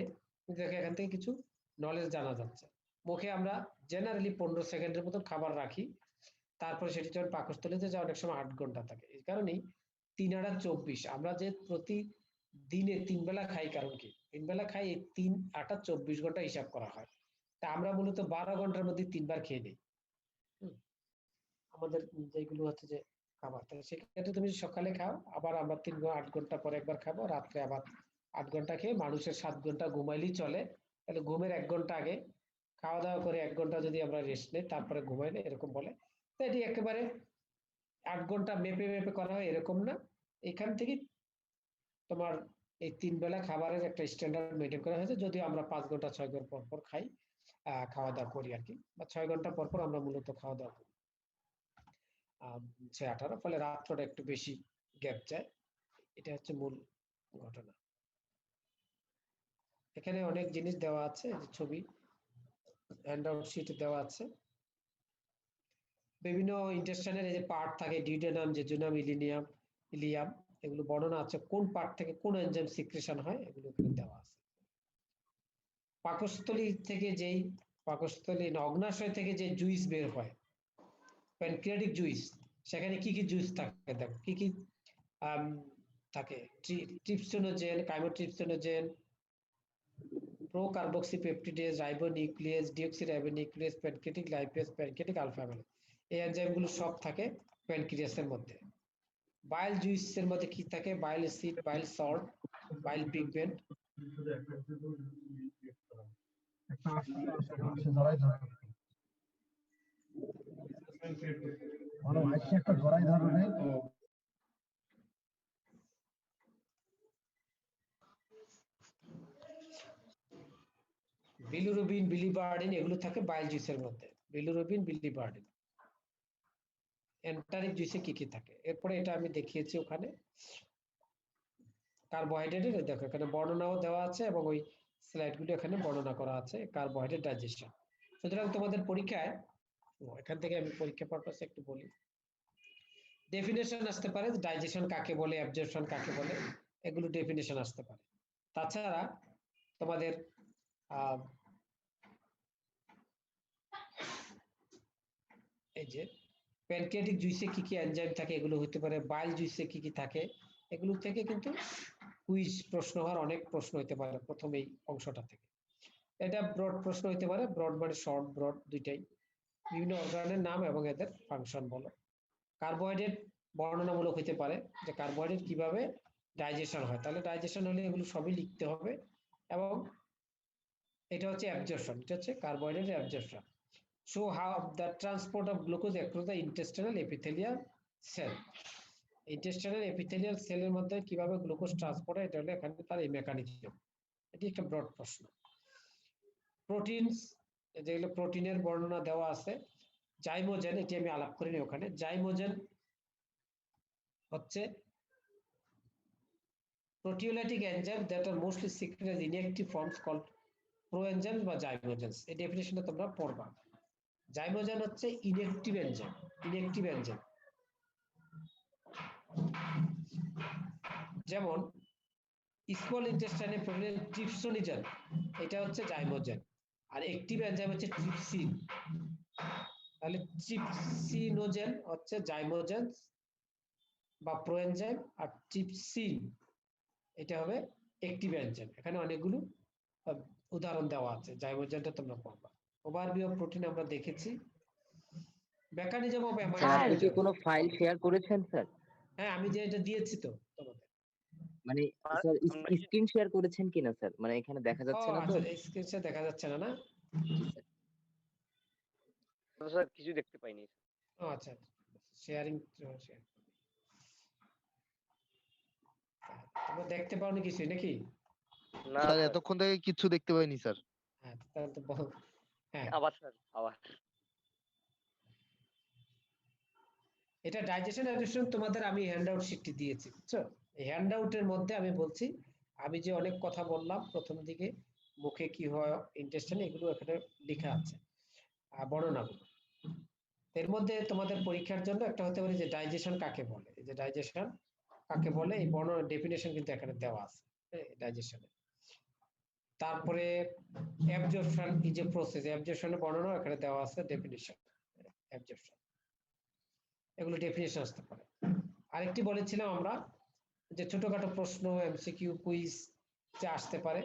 দেখো এখান থেকে কিছু নলেজ জানা যাচ্ছে। মুখে আমরা জেনারেলি 15 সেকেন্ডের মতো খাবার রাখি, তারপরে সেটি যখন পাকস্থলীতে যায় অনেক সময় 8 ঘন্টা থাকে। এই কারণেই 3 8 24 আমরা যে প্রতি দিনে 3 বেলা খাই, কারণ কি 3 বেলা খাই, এই 3 8 24 ঘন্টা হিসাব করা হয়। তা আমরা মূলত 12 ঘন্টার মধ্যে 3 বার খেয়ে নিই আমাদের যেগুলো হচ্ছে যে খাবার। তাহলে সেক্ষেত্রে তুমি সকালে খাও, আবার আমরা 8 ঘন্টা পরে একবার খাবো, রাত্রে আবার 8 ঘন্টা খেয়ে মানুষের 7 ঘন্টা ঘুমাইলেই চলে। তাহলে ঘুমের 1 ঘন্টা আগে খাওয়া দাওয়া করে 1 ঘন্টা যদি আমরা রেস্ট নেই তারপরে ঘুমাইলে এরকম বলে। এটি একেবারে 8 ঘন্টা মেপে মেপে করা হয় এরকম না, এখান থেকে তোমার এই 3 বেলা খাবারের একটা স্ট্যান্ডার্ড মেনটেন করা হয়েছে, যদিও আমরা 5 ঘন্টা 6 ঘন্টা পর পর খাই, খাওয়া দাওয়া করি আর কি, বা 6 ঘন্টা পর পর আমরা মূলত খাওয়া দাওয়া করি। 6-18, ফলে রাত্রটা একটু বেশি গ্যাপ যায়, এটা হচ্ছে মূল ঘটনা। এখানে অনেক জিনিস দেওয়া আছে, ছবি হ্যান্ডআউট শিটে দেওয়া আছে। বিভিন্ন ইন্টেস্টাইনের এই যে পার্ট থাকে, ডিউডেনাম, জেজুনাম, ইলিনিয়াম, ইলিয়াম, এগুলো বর্ণনা আছে, কোন পার্ট থেকে কোন এনজাইম সিক্রেশন হয় এগুলো এখানে দেওয়া আছে। পাকস্থলী থেকে পাকস্থলী অগ্নাশয় থেকে যে জুইস বের হয়, প্যানক্রিয়াটিক জুইস, সেখানে কি কি জুইস থাকে দেখো, কি কি থাকে, trypsinogen, chymotrypsinogen, procarboxypeptidase, ribonuclease, deoxyribonuclease, pancreatic lipase, pancreatic alpha amylase, এই এনজাইমগুলো সব থাকে প্যানক্রিয়াসের মধ্যে। বাইল জুইসের মধ্যে কি থাকে, বাইল অ্যাসিড, বাইল সল্ট, বাইল পিগমেন্ট, বিলিরুবিন, বিলিবার্ডিন, এগুলো থাকে বাইল জুইসের মধ্যে। বিলিরুবিন, বিলিবার্ডিন। এন্টারিক জুইসে কি কি থাকে, এরপরে এটা আমি দেখিয়েছি ওখানে। কার্বোহাইড্রেটের দেখো এখানে বর্ণনাও দেওয়া আছে, এবং ওই স্লাইডগুলো এখানে বর্ণনা করা আছে কার্বোহাইড্রেট ডাইজেশন। সুতরাং তোমাদের পরীক্ষায়, এখান থেকে আমি পরীক্ষা পারপাসে একটু বলি, ডেফিনেশন আসতে পারে, ডাইজেশন কাকে বলে, অ্যাবজর্পশন কাকে বলে, এগুলো ডেফিনেশন আসতে পারে। তাছাড়া তোমাদের এই যে প্যানক্রিয়াটিক জুইসে কি কি এনজাইম থাকে এগুলো হতে পারে, বাইল জুইসে কি কি থাকে, এগুলো থেকে কিন্তু কুইজ প্রশ্ন হওয়ার অনেক প্রশ্ন হতে পারে প্রথম এই অংশটা থেকে। এটা ব্রড প্রশ্ন হতে পারে, ব্রড মানে শর্ট ব্রড দুইটাই, বিভিন্ন অর্গানের নাম এবং এদের ফাংশন বলো। কার্বোহাইড্রেট বর্ণনামূলক হতে পারে, যে কার্বোহাইড্রেট কিভাবে ডাইজেশন হয়, তাহলে ডাইজেশন হলে এগুলো সবই লিখতে হবে। এবং এটা হচ্ছে অ্যাবজর্পশন, এটা হচ্ছে carbohydrate absorption. So how the transport of glucose across the intestinal epithelial cell, intestinal epithelial cell এর মধ্যে কিভাবে গ্লুকোজ ট্রান্সপোর্ট হয়, এটা হলো এখানে তার এই মেকানিজম। এটি একটা ব্রড প্রশ্ন। প্রোটিনস, যেগুলো প্রোটিনের বর্ণনা দেওয়া আছে, জাইমোজেন, এটি আমি আলাপ করিনি ওখানে। জাইমোজেন হচ্ছে proteolytic enzyme that are mostly secreted as inactive forms called proenzymes বা জাইমোজেন্স। এই ডেফিনেশনটা তোমরা পড়বা। জাইমোজেন হচ্ছে ইনঅ্যাক্টিভ এনজাইম, ইনঅ্যাক্টিভ এনজাইম। যেমন স্মল ইন্টেস্টাইনে প্রোটিন ট্রিপসিনোজেন, এটা হচ্ছে জাইমোজেন। আর অ্যাক্টিভ এনজাইম হচ্ছে ট্রিপসিন, তাহলে ট্রিপসিনোজেন হচ্ছে জাইমোজেন বা প্রোএনজাইম, আর ট্রিপসিন এটা হবে অ্যাক্টিভ এনজাইম। এখানে অনেকগুলো উদাহরণ দেওয়া আছে, জাইমোজেনটা তোমরা পড়বা। ওভারভিউ অফ প্রোটিন আমরা দেখেছি। মেকানিজম অফ অ্যামাইনো স্যার আপনি কি অ্যাসিড, কোনো ফাইল শেয়ার করেছেন স্যার? হ্যাঁ আমি যে এটা দিয়েছি তো তোমাদের। মানে স্যার স্ক্রিন শেয়ার করেছেন কিনা স্যার, মানে এখানে দেখা ও যাচ্ছে না তো। আচ্ছা, স্ক্রিনশট দেখা যাচ্ছে না, না? স্যার কিছু দেখতে পাইনি। ও আচ্ছা, শেয়ারিং শেয়ার, তোমরা দেখতে পাওনি কিছুই নাকি? না স্যার স্যার, এতক্ষণ থেকে কিচ্ছু দেখতে পাইনি স্যার। হ্যাঁ তাহলে তো হ্যাঁ, আবার স্যার আবার। এটা ডাইজেশন অ্যাবজর্পশন তোমাদের আমি হ্যান্ডআউট শিটটি দিয়েছি, বুঝছো? এই হ্যান্ডআউটের মধ্যে আমি বলছি, আমি যে অনেক কথা বললাম প্রথম দিকে, মুখে কি হয়, ইন্টেস্টাইন, এগুলো এখানে লেখা আছে বর্ণনাগুলো। এর মধ্যে তোমাদের পরীক্ষার জন্য একটা হতে পারে যে ডাইজেশন কাকে বলে, এই যে ডাইজেশন কাকে বলে এই বর্ণনা ডেফিনেশন কিন্তু এখানে দেওয়া আছে ডাইজেশনের। তারপরে অ্যাবজর্পশন এই যে প্রসেস, অ্যাবজর্পশনের বর্ণনা এখানে দেওয়া আছে, ডেফিনেশন অ্যাবজর্পশন, এগুলো ডেফিনেশন আসতে পারে। আরেকটি বলেছিলাম আমরা যে ছোটখাটো প্রশ্ন এমসিকিউ কুইজ যে আসতে পারে,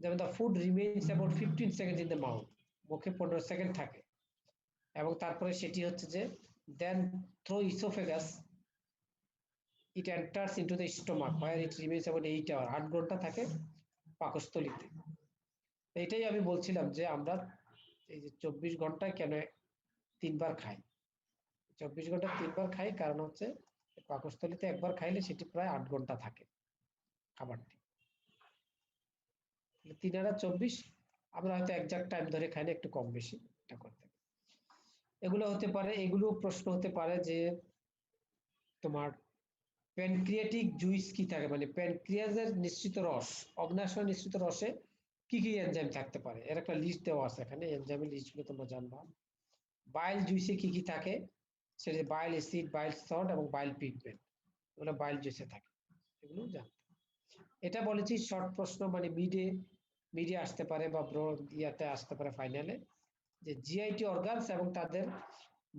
যেমন the food remains about 15 second in the mouth, মুখে 15 সেকেন্ড থাকে, এবং তারপরে সেটি হচ্ছে যে then through oesophagus it enters into the stomach where it remains about 8 hour, 8 ঘন্টা থাকে পাকস্থলীতে। এইটাই আমি বলছিলাম যে আমরা এই যে 24 ঘন্টায় কেন 3 বার খাই, 24 ঘন্টা 3 বার খাই, কারণ হচ্ছে পাকস্থলীতে একবার খাইলে সেটি প্রায় 8 ঘন্টা থাকে খাবারটি। 3 আর 24, আমরা হয়তো একজাক্ট টাইম ধরে খাই না, একটু কম বেশি এটা করতে। এগুলো হতে পারে, এগুলো প্রশ্ন হতে পারে যে তোমার প্যানক্রিয়াটিক জুইস কি থাকে, মানে প্যানক্রিয়াসের নিঃসৃত রস, অগ্ন্যাশয় নিঃসৃত রসে কি কি এনজাইম থাকতে পারে, এর একটা লিস্ট দেওয়া আছে এখানে, এনজাইমের লিস্টগুলো তোমরা জানবা। বাইল জুইসে কি কি থাকে, সেটা বাইল অ্যাসিড, বাইল সল্ট এবং বাইল পিগমেন্ট, এগুলো বাইল জুইসে থাকে, এগুলো জানতে। এটা বলেছি শর্ট প্রশ্ন, মানে মিডে আসতে পারে বা ইয়াতে আসতে পারে ফাইনালে, যে জিআইটি অর্গানস এবং তাদের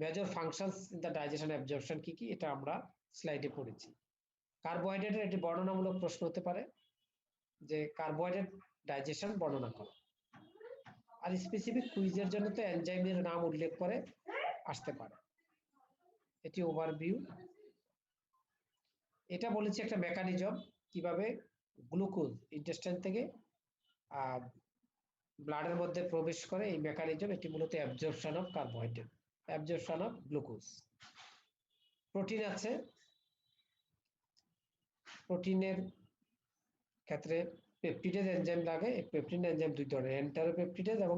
major functions in the digestion absorption কি কি, এটা আমরা স্লাইডে পড়েছি। কার্বোহাইড্রেটের একটি বর্ণনামূলক প্রশ্ন হতে পারে, যে কার্বোহাইড্রেট ডাইজেশন বর্ণনা করো। আর স্পেসিফিক কুইজের জন্য তো এনজাইমের নাম উল্লেখ করে আসতে পারে। এটি ওভারভিউ। এটা বলেছি একটা মেকানিজম, কিভাবে গ্লুকোজ ইন্টেস্টাইন থেকে ব্লাডের মধ্যে প্রবেশ করে, এই মেকানিজম, এটি মূলত absorption of carbohydrate, absorption of glucose. Protein আছে, প্রোটিনের ক্ষেত্রে পেপটিডেজ এনজাইম লাগে। এই পেপটিন এনজাইম দুই ধরনের, এন্টারোপেপটিডেজ এবং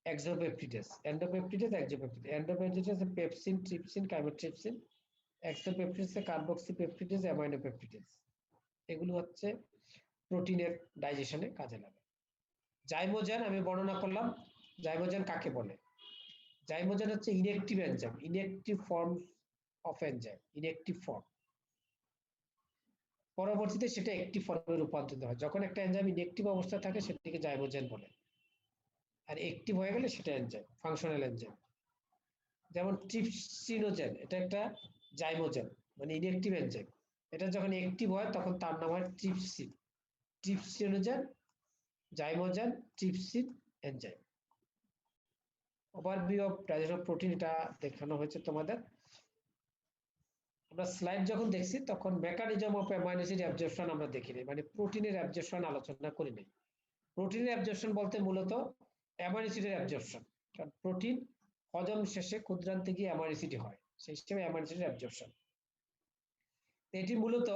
এক্সোপেপটিডেজ। এন্ডোপেপটিডেজ, এক্সোপেপটিডেজ। এন্ডোপেপটিডেজ পেপসিন, ট্রিপসিন, কাইমোট্রিপসিন। এক্সোপেপটিডেজ কার্বক্সিপেপটিডেজ, অ্যামাইনোপেপটিডেজ। এগুলো হচ্ছে প্রোটিনের ডাইজেশনে কাজে লাগে। জাইমোজেন আমি বর্ণনা করলাম, জাইমোজেন কাকে বলে। জাইমোজেন হচ্ছে inactive enzyme, inactive form of enzyme, inactive form. পরবর্তীতে সেটা অ্যাক্টিভ ফর্মে রূপান্তরিত হয়। যখন একটা এনজাইম ইনঅ্যাক্টিভ অবস্থায় থাকে সেটাকে জাইমোজেন বলে, আর অ্যাক্টিভ হয়ে গেলে সেটা এনজাইম, ফাংশনাল এনজাইম। যেমন ট্রিপসিনোজেন, এটা একটা জাইমোজেন, মানে ইনঅ্যাক্টিভ এনজাইম। এটা যখন অ্যাক্টিভ হয় তখন তার নাম হয় trypsin. Trypsinogen, zymogen, trypsin enzyme. Overview of digestion of protein, এটা দেখানো হয়েছে তোমাদের। আমরা স্লাইড যখন দেখছি তখন mechanism of amino acid absorption আমরা দেখিনি, মানে প্রোটিনের অ্যাবজর্পশন আলোচনা করি নাই। প্রোটিনের অ্যাবজর্পশন বলতে মূলত অ্যামাইনো অ্যাসিডের অ্যাবজর্পশন, কারণ প্রোটিন হজম শেষে ক্ষুদ্রান্তে গিয়ে অ্যামাইনো অ্যাসিড হয়, সেই হিসেবে অ্যামাইনো অ্যাসিডের অ্যাবজর্পশন। এটি মূলত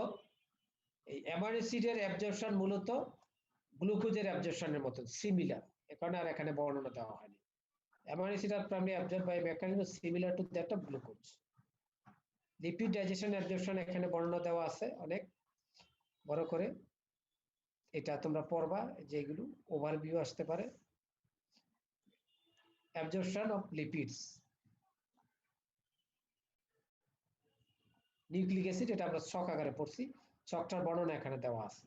এই অ্যামাইনো অ্যাসিডের অ্যাবজর্পশন মূলত গ্লুকোজের অ্যাবজর্পশনের মতো সিমিলার, এ কারণে আর এখানে বর্ণনা দেওয়া হয়নি। অ্যামাইনো অ্যাসিড আর primary absorb by mechanism similar to that of glucose. Lipid digestion absorption এখানে বর্ণনা দেওয়া আছে অনেক বড় করে, এটা তোমরা পড়বা, যে এগুলো ওভারভিউ আসতে পারে। Absorption of lipids, nucleic acid, এটা আমরা ছক আকারে পড়ছি, ছকটার বর্ণনা এখানে দেওয়া আছে।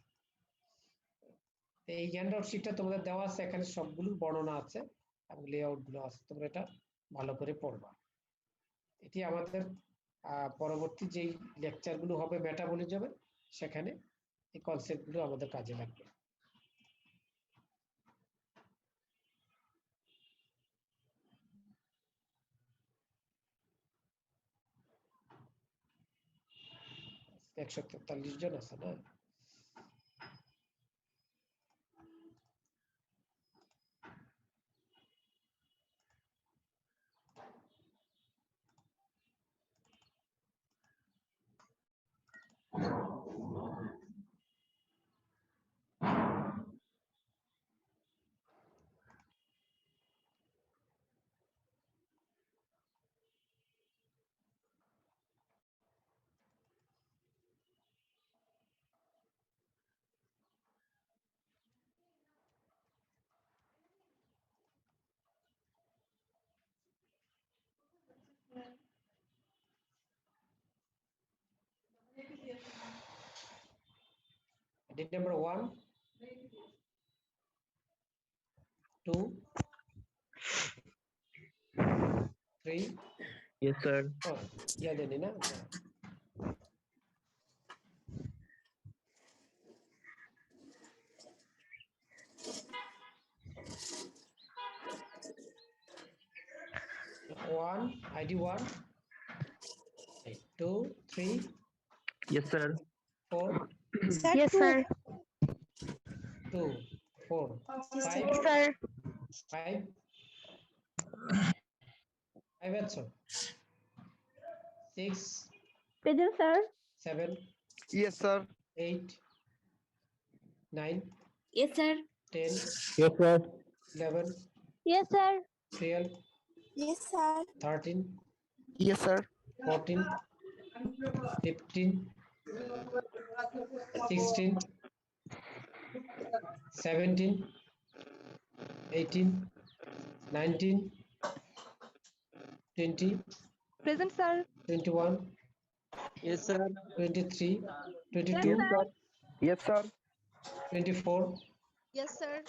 এই হ্যান্ডআউট শিটটা তোমাদের দেওয়া আছে, এখানে সবগুলোর বর্ণনা আছে এবং লেআউট গুলো আছে, তোমরা এটা ভালো করে পড়বা। এটি আমাদের পরবর্তী যেই লেকচার গুলো হবে মেটাবলিজমে, সেখানে এই কনসেপ্ট গুলো আমাদের কাজে লাগবে। একশো 43 জন আছে না? Did number 1, 2, 3. Yes, sir. Oh, yeah, then na. One, ID 1, 2, 3, Yes, sir. 4, Yes, sir. 2, 4, 5, Yes, sir. 5. 5 also. 6, Present, sir. 7, Yes, sir. 8, 9, Yes, sir. 10, Yes, sir. 11, Yes, sir. 12, Yes, sir. 13, Yes, sir. 14, 15, 16, 17, 18, 19, 20, Present, sir. 21, Yes, sir. 23, Yes, 22, sir. Yes, sir. 24, Yes, sir.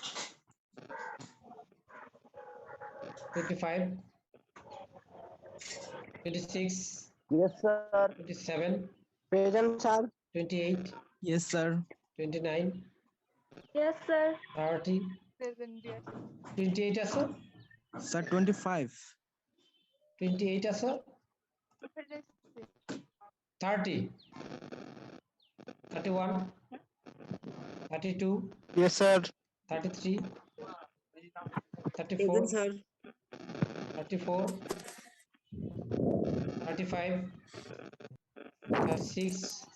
25, 26, Yes, sir. 27, Present, sir. 28, Yes, sir. 29, Yes, sir. 30, Present, dear. 28 আছে Sir, 25. 28 আছে 30, 31, 32, Yes, sir. 33, 34, Present, sir. 34, 35, 36,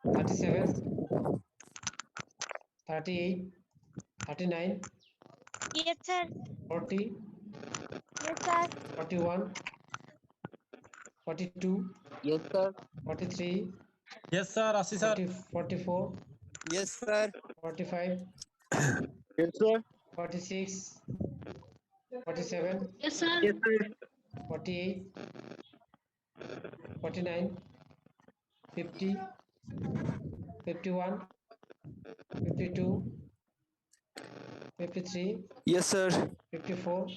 37, 38, 39, Yes, sir. 40, Yes, sir. 41, 42, Yes, sir. 43, Yes, sir. 44, Yes, sir. 45, Yes, sir. 46, 47, Yes, sir. 48, 49, 50, 51, 52, 53, Yes, sir. 54,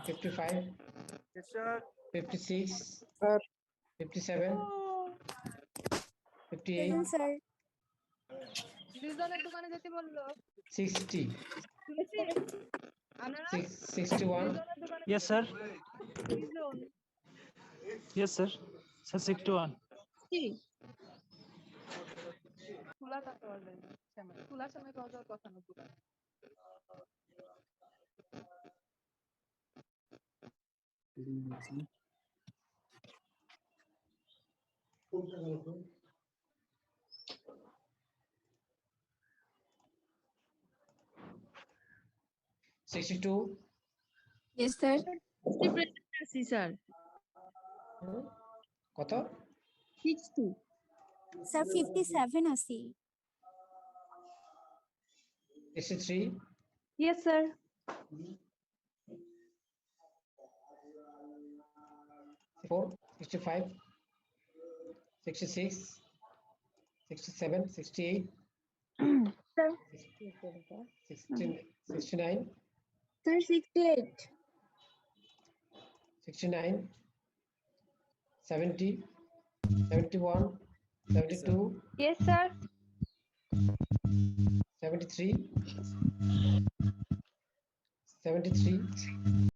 55, Yes, sir. 56, Sir. 57, 58, Present, sir. দুজনের দোকানে যেতে বললো 60, আমরা 61, Yes, sir. দুজন Yes, sir. Sir, 61. কি খোলা কথা বলে খোলার সময় পাওয়া যাওয়ার কথা না পুরো $62, Yes, sir. আছি স্যার কত 60 Sir, 57 asi. 63, Yes, sir. 64, 65, 66, 67, 68, Sir. 16, 69, Sir, 68. 69, 70, 71, 72, Yes, sir. 73, 73,